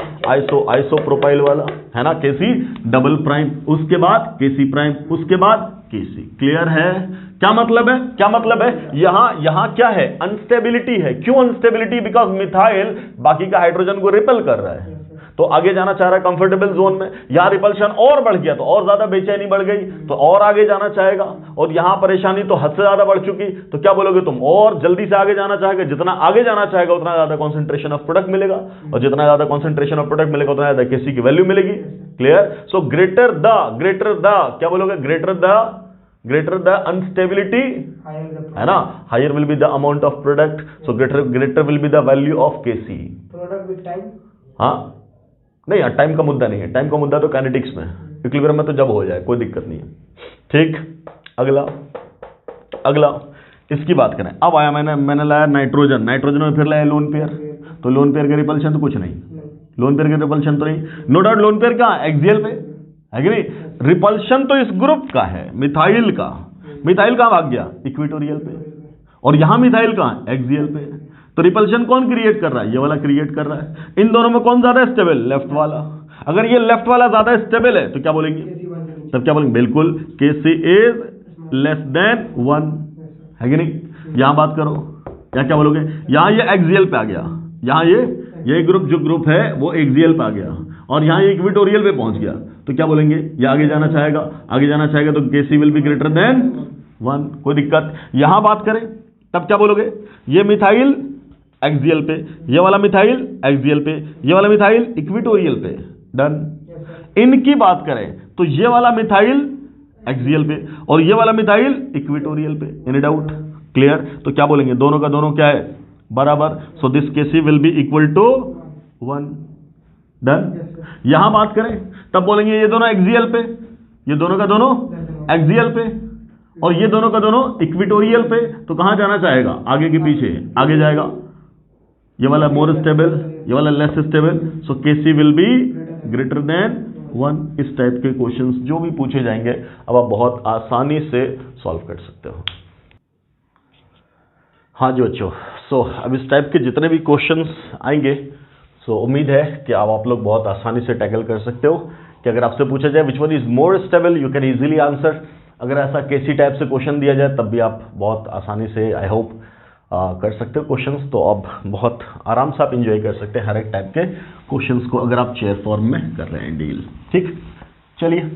आइसोप्रोपाइल वाला है ना, केसी डबल प्राइम, उसके बाद केसी प्राइम, उसके बाद केसी। क्लियर है? क्या मतलब है? क्या मतलब है? यहां क्या है? अनस्टेबिलिटी है। क्यों अनस्टेबिलिटी? बिकॉज मिथाइल बाकी का हाइड्रोजन को रिपेल कर रहा है, तो आगे जाना चाह रहा है कंफर्टेबल जोन में। यहां रिपल्शन और बढ़ गया तो और ज्यादा बेचैनी बढ़ गई, तो और आगे जाना चाहेगा, और यहां परेशानी तो हद से ज्यादा बढ़ चुकी, तो क्या बोलोगे तुम? और जल्दी से आगे जाना चाहेगा। जितना आगे जाना चाहेगा उतना ज्यादा कॉन्सेंट्रेशन ऑफ प्रोडक्ट मिलेगा, और जितना ज्यादा कॉन्सेंट्रेशन ऑफ प्रोडक्ट मिलेगा उतना ज्यादा केसी की वैल्यू मिलेगी। क्लियर? सो ग्रेटर द, क्या बोलोगे? ग्रेटर द अनस्टेबिलिटी है ना, higher will be the amount of product, so greater will be the value of K C. Product with time? हाँ नहीं, टाइम का मुद्दा नहीं है, टाइम का मुद्दा तो काइनेटिक्स में, इक्विलिब्रियम में तो जब हो जाए कोई दिक्कत नहीं है। ठीक, अगला इसकी बात करें। अब आया मैंने लाया नाइट्रोजन में फिर लाया लोन पेयर, तो लोन पेयर का रिपल्शन तो कुछ नहीं, लोन पेयर का रिपल्शन तो नहीं, नो डाउट लोन पेयर कहाँ है? एक्सियल पे है कि नहीं? रिपल्शन तो इस ग्रुप का है, मिथाइल कहाँ भाग गया? इक्विटोरियल पे, और यहां मिथाइल कहाँ है? एक्सियल पे। तो रिपल्शन कौन क्रिएट कर रहा है? ये वाला क्रिएट कर रहा है। इन दोनों में कौन ज्यादा स्टेबल? लेफ्ट वाला। अगर ये लेफ्ट वाला ज्यादा स्टेबल है तो क्या बोलेंगे? तब क्या बोलेंगे? बिल्कुल, केसी इज लेस देन 1 है कि नहीं? यहां बात करो, या क्या बोलोगे? यहां ये एक्सियल पे आ गया, यहां ये ग्रुप जो ग्रुप है वो एक्सियल पे आ गया, और यहां ये इक्विटोरियल पे पहुंच गया, तो क्या बोलेंगे? ये आगे जाना चाहेगा तो केसी विल बी ग्रेटर देन 1। कोई दिक्कत? यहां बात करें तब क्या बोलोगे? ये मिथाइल एक्सियल पे, ये वाला मिथाइल एक्सियल पे, ये वाला मिथाइल इक्विटोरियल पे। डन। इनकी बात करें तो ये वाला मिथाइल एक्सियल पे और ये वाला मिथाइल इक्विटोरियल पे। Any doubt? क्लियर? तो क्या बोलेंगे? दोनों का दोनों क्या है? बराबर। So this K C will be equal to 1। Done. यहां बात करें तब बोलेंगे ये दोनों एक्सियल पे, ये दोनों का दोनों एक्सियल पे, और ये दोनों का दोनों इक्विटोरियल पे। तो कहां जाना चाहेगा? आगे के पीछे आगे जाएगा। ये वाला मोर स्टेबल, ये वाला less stable, so K C will be greater than 1। इस टाइप के क्वेश्चंस जो भी पूछे जाएंगे अब आप बहुत आसानी से सॉल्व कर सकते हो। हाँ जी बच्चों, सो अब इस टाइप के जितने भी क्वेश्चंस आएंगे, सो उम्मीद है कि आप लोग बहुत आसानी से टैकल कर सकते हो। कि अगर आपसे पूछा जाए विच one is more stable, you can easily answer. अगर ऐसा केसी टाइप से क्वेश्चन दिया जाए तब भी आप बहुत आसानी से आई होप कर सकते हो क्वेश्चंस। तो अब बहुत आराम से आप इंजॉय कर सकते हैं हर एक टाइप के क्वेश्चंस को, अगर आप चेयर फॉर्म में कर रहे हैं डील। ठीक, चलिए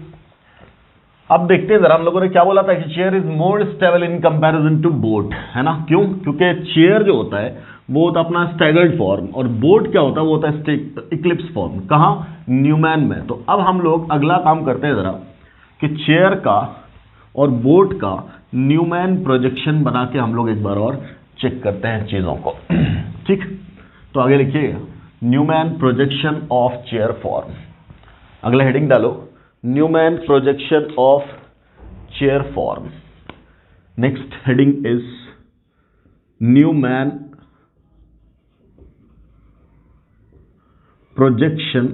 अब देखते हैं जरा हम लोगों ने क्या बोला था कि chair is more stable in comparison to boat, है ना। क्यों? क्योंकि चेयर जो होता है वो होता है अपना स्टैगर्ड फॉर्म, और बोट क्या होता है? वो होता है इक्लिप्स फॉर्म। कहाँ? न्यूमैन में। तो अब हम लोग अगला काम करते हैं जरा कि चेयर का और बोट का न्यूमैन प्रोजेक्शन बना के हम लोग एक बार और चेक करते हैं चीजों को। ठीक, तो आगे लिखिएगा Newman projection of chair form. अगला हेडिंग डालो Newman projection of chair form. Next heading is Newman projection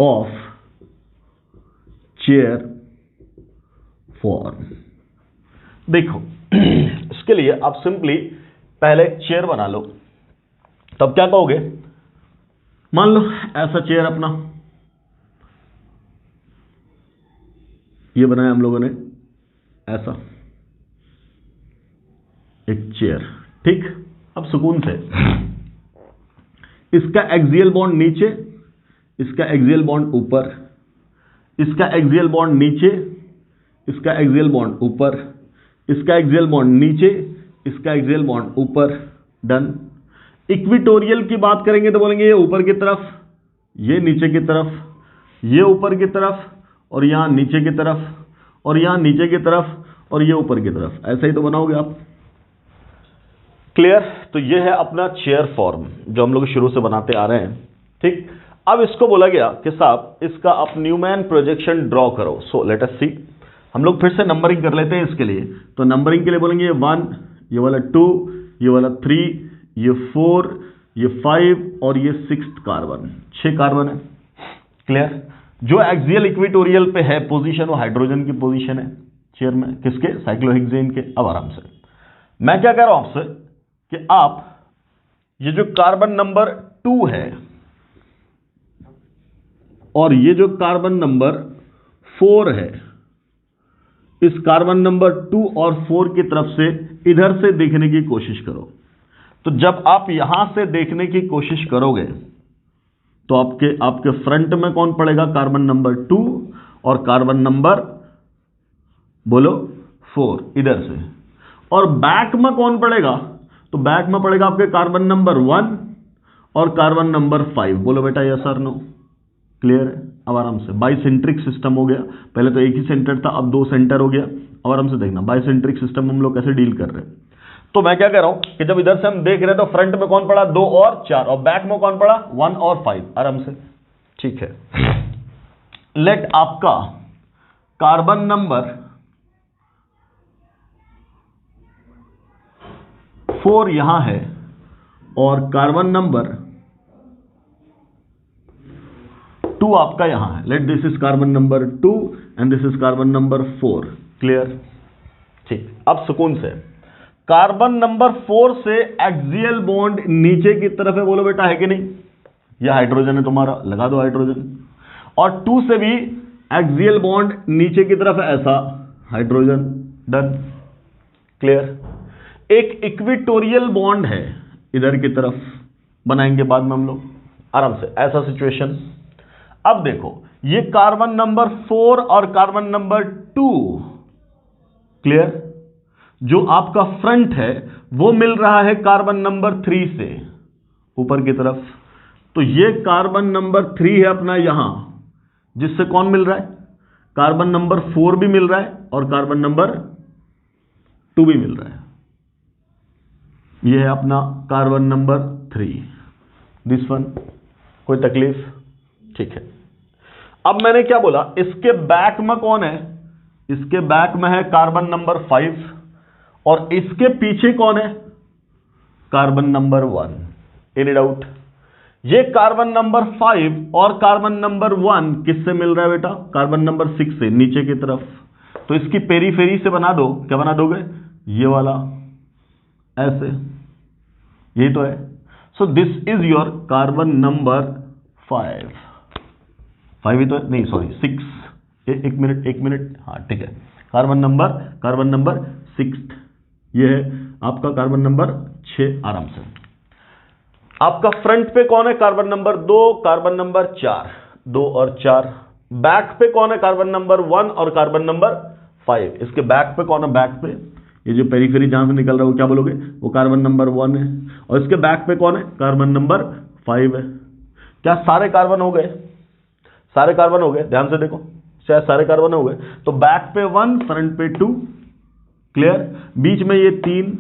of chair form. देखो इसके लिए आप सिंपली पहले एक चेयर बना लो, तब क्या कहोगे, मान लो ऐसा चेयर अपना ये बनाया हम लोगों ने, ऐसा एक चेयर। ठीक, अब सुकून से इसका एक्सियल बॉन्ड नीचे, इसका एक्सियल बॉन्ड ऊपर, इसका एक्सियल बॉन्ड नीचे, इसका एक्सियल बॉन्ड ऊपर, इसका एक्सियल बॉन्ड नीचे, इसका एक्सियल बॉन्ड ऊपर। डन। इक्विटोरियल की बात करेंगे तो बोलेंगे ये ऊपर की तरफ, ये नीचे की तरफ, ये ऊपर की तरफ, और यहां नीचे की तरफ, और यहां नीचे की तरफ, और ये ऊपर की तरफ। ऐसा ही तो बनाओगे आप। क्लियर? तो ये है अपना चेयर फॉर्म जो हम लोग शुरू से बनाते आ रहे हैं। ठीक, अब इसको बोला गया कि साहब इसका आप न्यूमैन प्रोजेक्शन ड्रॉ करो। सो लेट अस सी, हम लोग फिर से नंबरिंग कर लेते हैं इसके लिए। तो नंबरिंग के लिए बोलेंगे ये 1, ये वाला 2, ये वाला 3, ये 4, ये 5 और ये 6th कार्बन। 6 कार्बन है। क्लियर? जो एक्सियल इक्विटोरियल पे है पोजीशन वो हाइड्रोजन की पोजीशन है चेयर में, किसके, साइक्लोहेक्सेन के। अब आराम से मैं क्या कह रहा हूं आपसे कि आप ये जो कार्बन नंबर 2 है और ये जो कार्बन नंबर 4 है, इस कार्बन नंबर 2 और 4 की तरफ से इधर से देखने की कोशिश करो। तो जब आप यहां से देखने की कोशिश करोगे तो आपके फ्रंट में कौन पड़ेगा, कार्बन नंबर 2 और कार्बन नंबर बोलो 4 इधर से। और बैक में कौन पड़ेगा, तो बैक में पड़ेगा आपके कार्बन नंबर 1 और कार्बन नंबर 5। बोलो बेटा यस और नो। क्लियर है? अब आराम से बाइसेंट्रिक सिस्टम हो गया। पहले तो एक ही सेंटर था, अब 2 सेंटर हो गया। अब आराम से देखना बाइसेंट्रिक सिस्टम हम लोग कैसे डील कर रहे हैं। तो मैं क्या कह रहा हूं कि जब इधर से हम देख रहे हैं तो फ्रंट में कौन पड़ा, 2 और 4, और बैक में कौन पड़ा, 1 और 5। आराम से। ठीक है, लेट आपका कार्बन नंबर 4 यहां है और कार्बन नंबर 2 आपका यहां है। Late this is carbon number 2 and this is carbon number 4। Clear? ठीक, अब सुकून से कार्बन नंबर 4 से एक्सियल बॉन्ड नीचे की तरफ है। बोलो बेटा है कि नहीं, यह हाइड्रोजन है तुम्हारा, लगा दो हाइड्रोजन। और 2 से भी एक्सियल बॉन्ड नीचे की तरफ है, ऐसा हाइड्रोजन। डन। क्लियर? एक इक्विटोरियल बॉन्ड है इधर की तरफ, बनाएंगे बाद में हम लोग आराम से, ऐसा सिचुएशन। अब देखो ये कार्बन नंबर 4 और कार्बन नंबर 2, क्लियर, जो आपका फ्रंट है वो मिल रहा है कार्बन नंबर 3 से ऊपर की तरफ। तो ये कार्बन नंबर 3 है अपना यहां, जिससे कौन मिल रहा है, कार्बन नंबर 4 भी मिल रहा है और कार्बन नंबर 2 भी मिल रहा है। यह है अपना कार्बन नंबर 3, दिस वन। कोई तकलीफ? ठीक है। अब मैंने क्या बोला, इसके बैक में कौन है, इसके बैक में है कार्बन नंबर 5 और इसके पीछे कौन है, कार्बन नंबर 1। Any doubt? ये कार्बन नंबर 5 और कार्बन नंबर 1 किससे मिल रहा है बेटा, कार्बन नंबर 6 से नीचे की तरफ। तो इसकी पेरीफेरी से बना दो, क्या बना दोगे, ये वाला, ऐसे, यही तो है। So this is your carbon number 5 ही तो है, नहीं सॉरी 6। एक मिनट, हाँ ठीक है। कार्बन नंबर 6, ये है आपका कार्बन नंबर 6। आराम से आपका फ्रंट पे कौन है, कार्बन नंबर 2, कार्बन नंबर 4, 2 और 4। बैक पे कौन है, कार्बन नंबर 1 और कार्बन नंबर 5। इसके बैक पे कौन है, बैक पे ये जो पेरीफेरी जहां से निकल रहा है वो क्या बोलोगे, वो कार्बन नंबर 1 है। और इसके बैक पे कौन है, कार्बन नंबर 5 है। क्या सारे कार्बन हो गए, सारे कार्बन हो गए? ध्यान से देखो, शायद सारे कार्बन हो गए। तो बैक पे 1, फ्रंट पे 2, क्लियर। बीच में ये 3,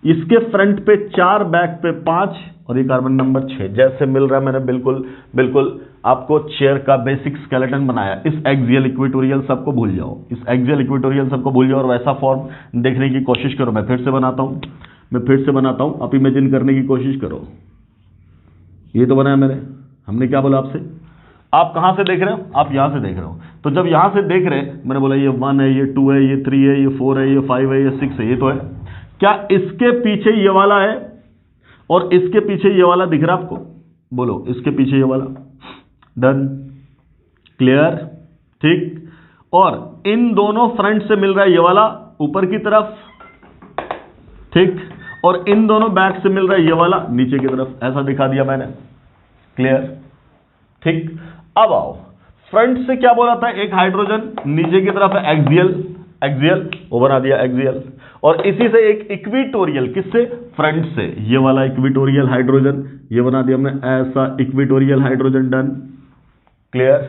इसके फ्रंट पे 4, बैक पे 5 और ये कार्बन नंबर 6 जैसे मिल रहा है। मैंने बिल्कुल बिल्कुल आपको चेयर का बेसिक स्केलेटन बनाया। इस एक्सियल इक्वेटोरियल सबको भूल जाओ, इस एक्सियल इक्वेटोरियल सबको भूल जाओ और वैसा फॉर्म देखने की कोशिश करो। मैं फिर से बनाता हूं, आप इमेजिन करने की कोशिश करो। ये तो बनाया मैंने, हमने क्या बोला आपसे, आप कहां से देख रहे हो, आप यहां से देख रहे हो। तो जब यहां से देख रहे हैं, मैंने बोला ये 1 है, ये 2 है, ये 3 है, ये 4 है, ये 5 है, ये 6 है, ये तो है। क्या इसके पीछे ये वाला है और इसके पीछे ये वाला दिख रहा है आपको? बोलो, इसके पीछे ये वाला। डन, क्लियर, ठीक। और इन दोनों फ्रंट से मिल रहा है ये वाला ऊपर की तरफ, ठीक। और इन दोनों बैक से मिल रहा है ये वाला नीचे की तरफ। ऐसा दिखा दिया मैंने, क्लियर, ठीक। अब आओ, फ्रंट से क्या बोला था, एक हाइड्रोजन नीचे की तरफ है, एक्सियल वो बना दिया एक्सियल। और इसी से एक इक्विटोरियल, किससे, फ्रंट से, ये वाला इक्विटोरियल हाइड्रोजन ये बना दिया हमने, ऐसा इक्विटोरियल हाइड्रोजन। डन, क्लियर,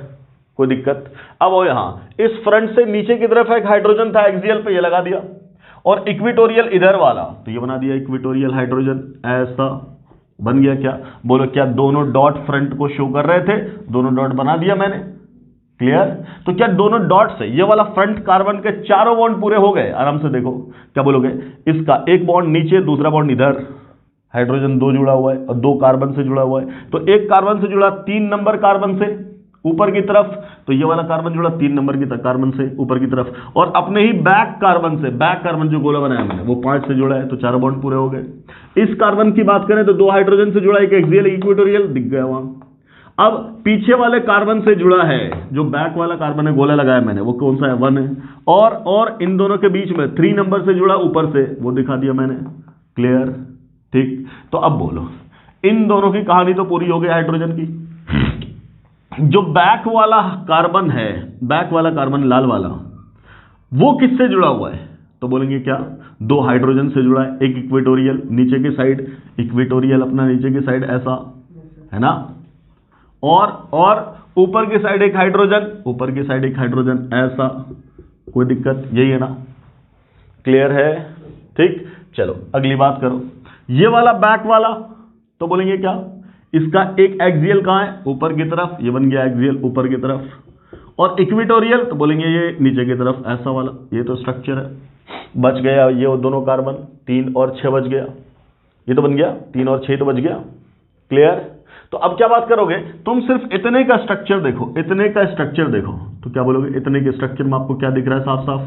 कोई दिक्कत? अब वो यहां इस फ्रंट से नीचे की तरफ एक हाइड्रोजन था एक्सियल पे, ये लगा दिया। और इक्विटोरियल इधर वाला, तो ये बना दिया इक्विटोरियल हाइड्रोजन, ऐसा बन गया। क्या बोलो, क्या दोनों डॉट फ्रंट को शो कर रहे थे? दोनों डॉट बना दिया मैंने, क्लियर। तो क्या दोनों डॉट से ये वाला फ्रंट कार्बन के चारों बॉन्ड पूरे हो गए? आराम से देखो, क्या बोलोगे, इसका एक बॉन्ड नीचे, दूसरा बॉन्ड इधर, हाइड्रोजन 2 जुड़ा हुआ है और 2 कार्बन से जुड़ा हुआ है। तो एक कार्बन से जुड़ा 3 नंबर कार्बन से ऊपर की तरफ, तो ये वाला कार्बन जुड़ा 3 नंबर की कार्बन से ऊपर की तरफ। और अपने ही बैक कार्बन से, बैक कार्बन जो गोला बनाया मैंने वो 5 से जुड़ा है, तो 4 बॉन्ड पूरे हो गए। इस कार्बन की बात करें तो 2 हाइड्रोजन से जुड़ा, एक एक्सियल इक्वेटोरियल दिख गया वहां। अब पीछे वाले कार्बन से जुड़ा है, जो बैक वाला कार्बन है गोला लगाया मैंने, वो कौन सा है, 1 है। और इन दोनों के बीच में 3 नंबर से जुड़ा ऊपर से, वो दिखा दिया मैंने, क्लियर, ठीक। तो अब बोलो, इन दोनों की कहानी तो पूरी हो गई हाइड्रोजन की। जो बैक वाला कार्बन है, बैक वाला कार्बन लाल वाला, वो किससे जुड़ा हुआ है? तो बोलेंगे क्या, 2 हाइड्रोजन से जुड़ा है, एक इक्वेटोरियल नीचे की साइड, इक्वेटोरियल अपना नीचे की साइड ऐसा है ना, और ऊपर की साइड एक हाइड्रोजन, ऊपर की साइड एक हाइड्रोजन ऐसा। कोई दिक्कत? यही है ना, क्लियर है, ठीक। चलो अगली बात करो, ये वाला बैक वाला, तो बोलेंगे क्या, इसका एक एक्सियल कहां है, ऊपर की तरफ, ये बन गया एक्सियल ऊपर की तरफ। और इक्वेटोरियल, तो बोलेंगे ये नीचे की तरफ, ऐसा वाला। ये तो स्ट्रक्चर है, बच गया ये दोनों कार्बन, 3 और 6 बच गया, ये तो बन गया 3 और 6 तो बच गया, क्लियर। तो अब क्या बात करोगे, तुम सिर्फ इतने का स्ट्रक्चर देखो, इतने का स्ट्रक्चर देखो, तो क्या बोलोगे, इतने के स्ट्रक्चर में आपको क्या दिख रहा है साफ साफ,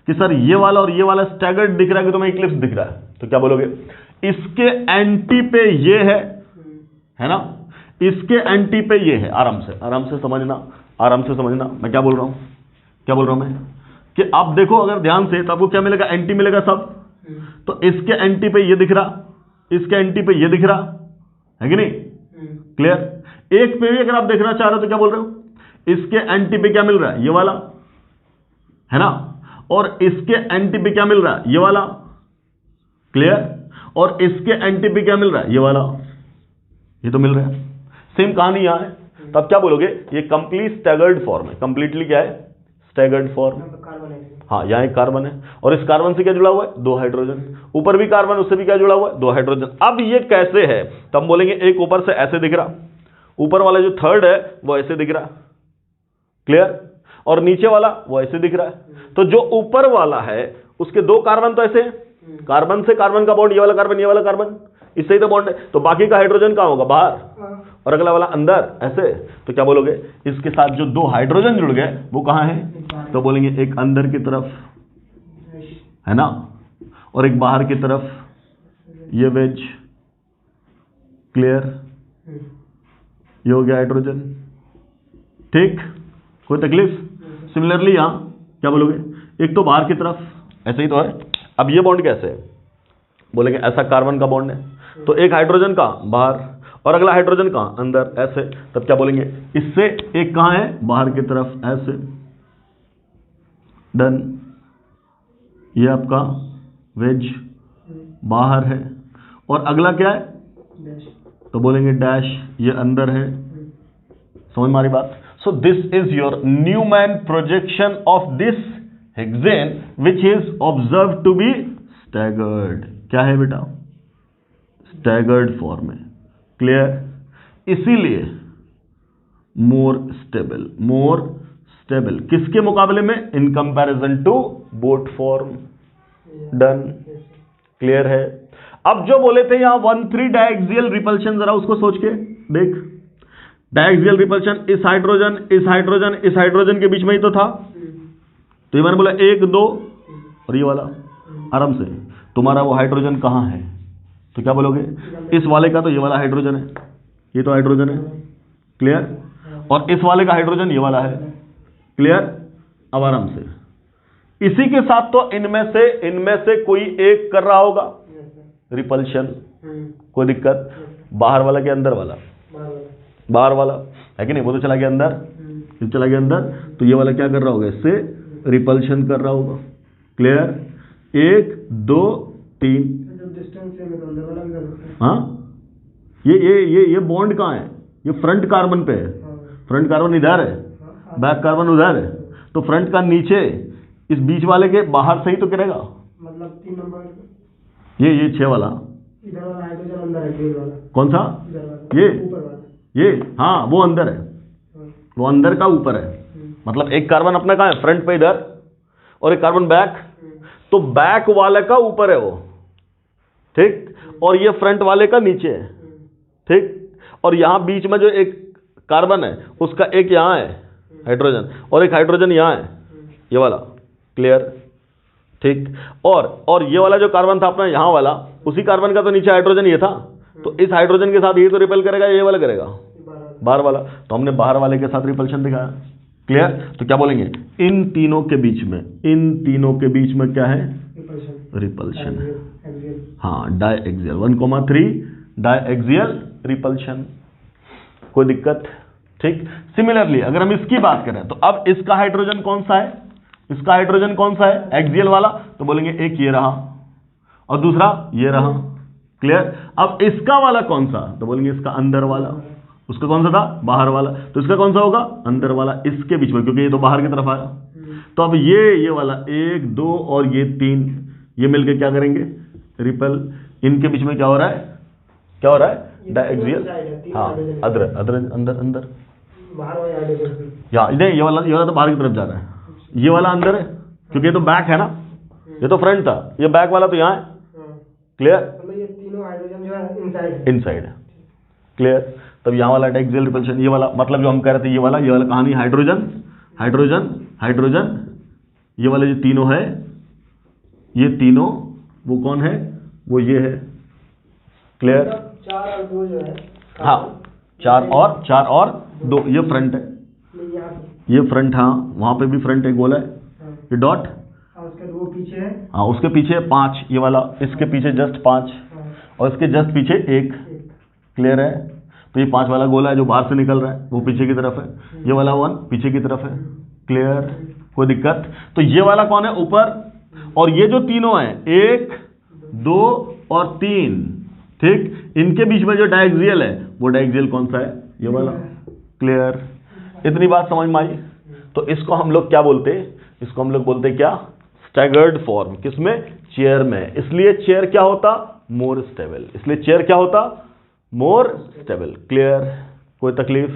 कि सर ये वाला और ये वाला स्टैगर्ड दिख रहा है कि तुम्हें इक्लिप्स दिख रहा है। तो क्या बोलोगे, इसके एंटी पे ये है ना, इसके एंटी पे ये है। आराम से समझना, आराम से समझना मैं क्या बोल रहा हूं, मैं कि आप देखो अगर ध्यान से, तो आपको क्या मिलेगा, एंटी मिलेगा सब। तो इसके एंटी पे ये दिख रहा, इसके एंटी पे ये दिख रहा है कि नहीं, क्लियर। एक पे भी अगर आप देखना चाह रहे हो तो क्या बोल रहे हो, इसके एंटी पे क्या मिल रहा है, ये वाला है ना, और इसके एंटी पे क्या मिल रहा है, ये वाला, क्लियर। और इसके एंटी पे क्या मिल रहा है, ये वाला, ये तो मिल रहा है। सेम कहानी यहां है। तो आप क्या बोलोगे, ये कंप्लीट स्टैगर्ड फॉर्म है, कंप्लीटली क्या है, स्टैगर्ड फॉर्म। हाँ, यहां एक कार्बन है और इस कार्बन से क्या जुड़ा हुआ है, 2 हाइड्रोजन, ऊपर भी कार्बन, उससे भी क्या जुड़ा हुआ है, 2 हाइड्रोजन। अब ये कैसे है, तो हम बोलेंगे एक ऊपर से ऐसे दिख रहा, ऊपर वाला जो थर्ड है वो ऐसे दिख रहा, क्लियर, और नीचे वाला वो ऐसे दिख रहा है। तो जो ऊपर वाला है उसके 2 कार्बन तो ऐसे, कार्बन से कार्बन का बॉन्ड, ये वाला कार्बन, ये वाला कार्बन, इससे ही तो बॉन्ड है। तो बाकी का हाइड्रोजन कहां होगा, बाहर, और अगला वाला अंदर, ऐसे। तो क्या बोलोगे, इसके साथ जो 2 हाइड्रोजन जुड़ गए वो कहां है, तो बोलेंगे एक अंदर की तरफ है ना, और एक बाहर की तरफ, ये वेज, क्लियर, ये हो गया हाइड्रोजन, ठीक। कोई तकलीफ? सिमिलरली यहां क्या बोलोगे, एक तो बाहर की तरफ ऐसे ही तो है। अब ये बॉन्ड कैसे है, बोलेंगे ऐसा कार्बन का बॉन्ड है, तो एक हाइड्रोजन का बाहर और अगला हाइड्रोजन कहां, अंदर, ऐसे। तब क्या बोलेंगे, इससे एक कहां है, बाहर की तरफ, ऐसे। डन, ये आपका वेज बाहर है, और अगला क्या है, तो बोलेंगे डैश, ये अंदर है। समझ में आ रही बात? So this is your Newman projection of this hexane which is observed to be staggered. क्या है बेटा? Staggered form है. Clear? इसीलिए more stable किसके मुकाबले में? In comparison to boat form. Done. Clear है? अब जो बोले थे यहां 1,3 डायएक्सियल रिपल्शन, जरा उसको सोच के देख. डायएक्सियल रिपल्शन, इस हाइड्रोजन के बीच में ही तो था. तो ये मैंने बोला 1 2 और ये वाला. आराम से तुम्हारा वो हाइड्रोजन कहां है? तो क्या बोलोगे? इस वाले का तो ये वाला हाइड्रोजन है, ये तो हाइड्रोजन है. क्लियर? और इस वाले का हाइड्रोजन ये वाला है. क्लियर? अब आराम से इसी के साथ तो इनमें से कोई एक कर रहा होगा रिपल्शन. कोई दिक्कत? बाहर वाला के अंदर वाला? बाहर वाला है कि नहीं? वो तो चला गया अंदर, ये चला गया अंदर. तो ये वाला क्या कर रहा होगा? इससे रिपल्शन कर रहा होगा. क्लियर? 1 2 3. हाँ, ये बॉन्ड कहाँ है? ये फ्रंट कार्बन पे है. फ्रंट कार्बन इधर है, बैक कार्बन उधर है. तो फ्रंट का नीचे इस बीच वाले के बाहर से ही तो करेगा. मतलब 3 नंबर ये 6 वाला इधर वाला हाइड्रोजन अंदर है. ग्रीन वाला कौन सा? ये ऊपर वाला. ये हाँ, वो अंदर है. वो अंदर का ऊपर है. मतलब एक कार्बन अपना कहाँ है? फ्रंट पे इधर, और एक कार्बन बैक. तो बैक वाले का ऊपर है वो. ठीक? और ये फ्रंट वाले का नीचे है. ठीक? और यहां बीच में जो एक कार्बन है उसका एक यहां है हाइड्रोजन, और एक हाइड्रोजन यहां है, ये वाला. क्लियर? ठीक? और ये वाला जो कार्बन था अपना यहां वाला, उसी कार्बन का तो नीचे हाइड्रोजन ये था. तो इस हाइड्रोजन के साथ ये तो रिपेल करेगा, ये वाला करेगा बाहर वाला. तो हमने बाहर वाले के साथ रिपल्शन दिखाया. क्लियर? तो क्या बोलेंगे? इन तीनों के बीच में क्या है? रिपल्शन है. हाँ, डायएक्सियल 1,3 डायएक्सियल रिपल्शन. कोई दिक्कत? ठीक? सिमिलरली अगर हम इसकी बात करें तो अब इसका हाइड्रोजन कौन सा है? इसका हाइड्रोजन कौन सा है? एक्सियल वाला. तो बोलेंगे एक ये रहा और दूसरा ये रहा. क्लियर? अब इसका वाला कौन सा? तो बोलेंगे इसका अंदर वाला. उसका कौन सा था? बाहर वाला. तो इसका कौन सा होगा? अंदर वाला. इसके बीच में, क्योंकि ये तो बाहर की तरफ आया. तो अब ये वाला 1 2 और ये 3, ये मिलके क्या करेंगे? रिपेल. इनके बीच में क्या हो रहा है? क्या हो रहा है? डायएक्सियल. हाँ, अंदर या नहीं, ये वाला तो बाहर की तरफ जा रहा है. ये वाला अंदर है क्योंकि ये तो बैक है ना, ये तो फ्रंट था. ये बैक वाला तो यहाँ है. क्लियर? ये तीनों हाइड्रोजन जो है इनसाइड है. क्लियर? तब यहाँ वाला डायएक्सियल रिपल्शन, ये वाला मतलब जो हम कह रहे थे, ये वाला कहानी हाइड्रोजन. ये वाले जो तीनों है, ये तीनों वो कौन है? वो ये है. क्लियर? 4 और 2 जो है. हाँ, 4 और 2. ये फ्रंट है, ये फ्रंट. हाँ, वहां पे भी फ्रंट एक गोला है. ये डॉट. वो पीछे है. हाँ, उसके पीछे 5 ये वाला, इसके पीछे जस्ट 5 और इसके जस्ट पीछे 1. क्लियर है? तो ये 5 वाला गोला है जो बाहर से निकल रहा है, वो पीछे की तरफ है. ये वाला 1 पीछे की तरफ है. क्लियर? कोई दिक्कत? तो ये वाला कौन है? ऊपर. और ये जो तीनों हैं 1 2 और 3, ठीक? इनके बीच में जो डायएक्सियल है, वो डायएक्सियल कौन सा है? ये वाला. क्लियर? इतनी बात समझ में आई? तो इसको हम लोग क्या बोलते हैं? इसको हम लोग बोलते हैं क्या? Staggered form. किसमें? चेयर में. इसलिए चेयर क्या होता? More stable. इसलिए चेयर क्या होता? More stable. क्लियर? कोई तकलीफ?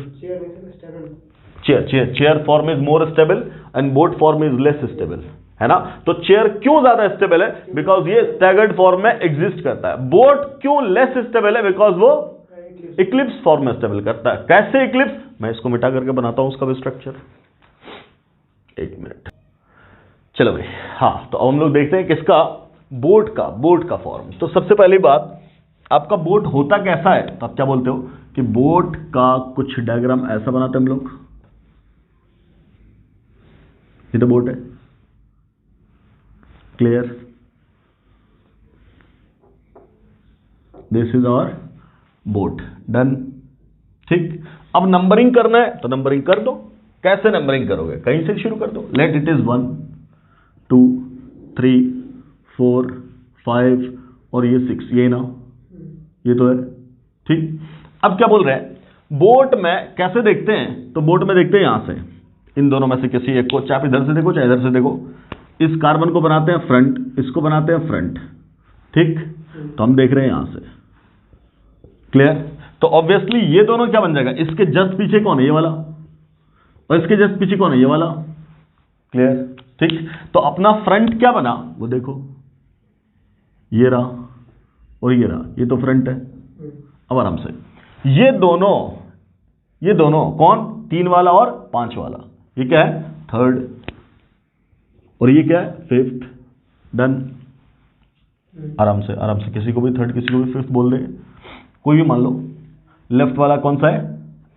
Chair form is more stable and boat form is less stable, है ना? तो चेयर क्यों ज्यादा स्टेबल है? बिकॉज ये स्टैगर्ड फॉर्म में एग्जिस्ट करता है. बोट क्यों लेस स्टेबल है? बिकॉज वो इक्लिप्स फॉर्म में स्टेबल करता है. कैसे इक्लिप्स? मैं इसको मिटा करके बनाता हूं उसका भी स्ट्रक्चर. 1 मिनट. चलो भाई. हाँ, तो अब हम लोग देखते हैं किसका? बोट का फॉर्म. तो सबसे पहली बात, आपका बोट होता कैसा है? तो आप क्या बोलते हो कि बोट का कुछ डायग्राम ऐसा बनाते हैं हम लोग. ये तो बोट है. Clear? This is our boat. Done. ठीक? अब नंबरिंग करना है तो नंबरिंग कर दो. कैसे नंबरिंग करोगे? कहीं से शुरू कर दो. लेट इट इज 1 2 3 4 5 और ये 6. ये ना, ये तो है. ठीक? अब क्या बोल रहे हैं? बोट में कैसे देखते हैं, तो बोट में देखते हैं यहां से, इन दोनों में से किसी एक को, चाहे इधर से देखो चाहे इधर से देखो। इस कार्बन को बनाते हैं फ्रंट, इसको बनाते हैं फ्रंट, ठीक। तो हम देख रहे हैं यहां से, क्लियर। तो ऑब्वियसली ये दोनों क्या बन जाएगा, इसके जस्ट पीछे कौन है, ये वाला, और इसके जस्ट पीछे कौन है, ये वाला, क्लियर, ठीक। तो अपना फ्रंट क्या बना वो देखो, ये रहा और ये रहा, ये तो फ्रंट है। अब आराम से ये दोनों कौन, 3 वाला और 5 वाला, ये क्या है, थर्ड, और ये क्या है, फिफ्थ। डन। आराम से किसी को भी थर्ड किसी को भी फिफ्थ बोल देंगे, कोई भी मान लो। लेफ्ट वाला कौन सा है,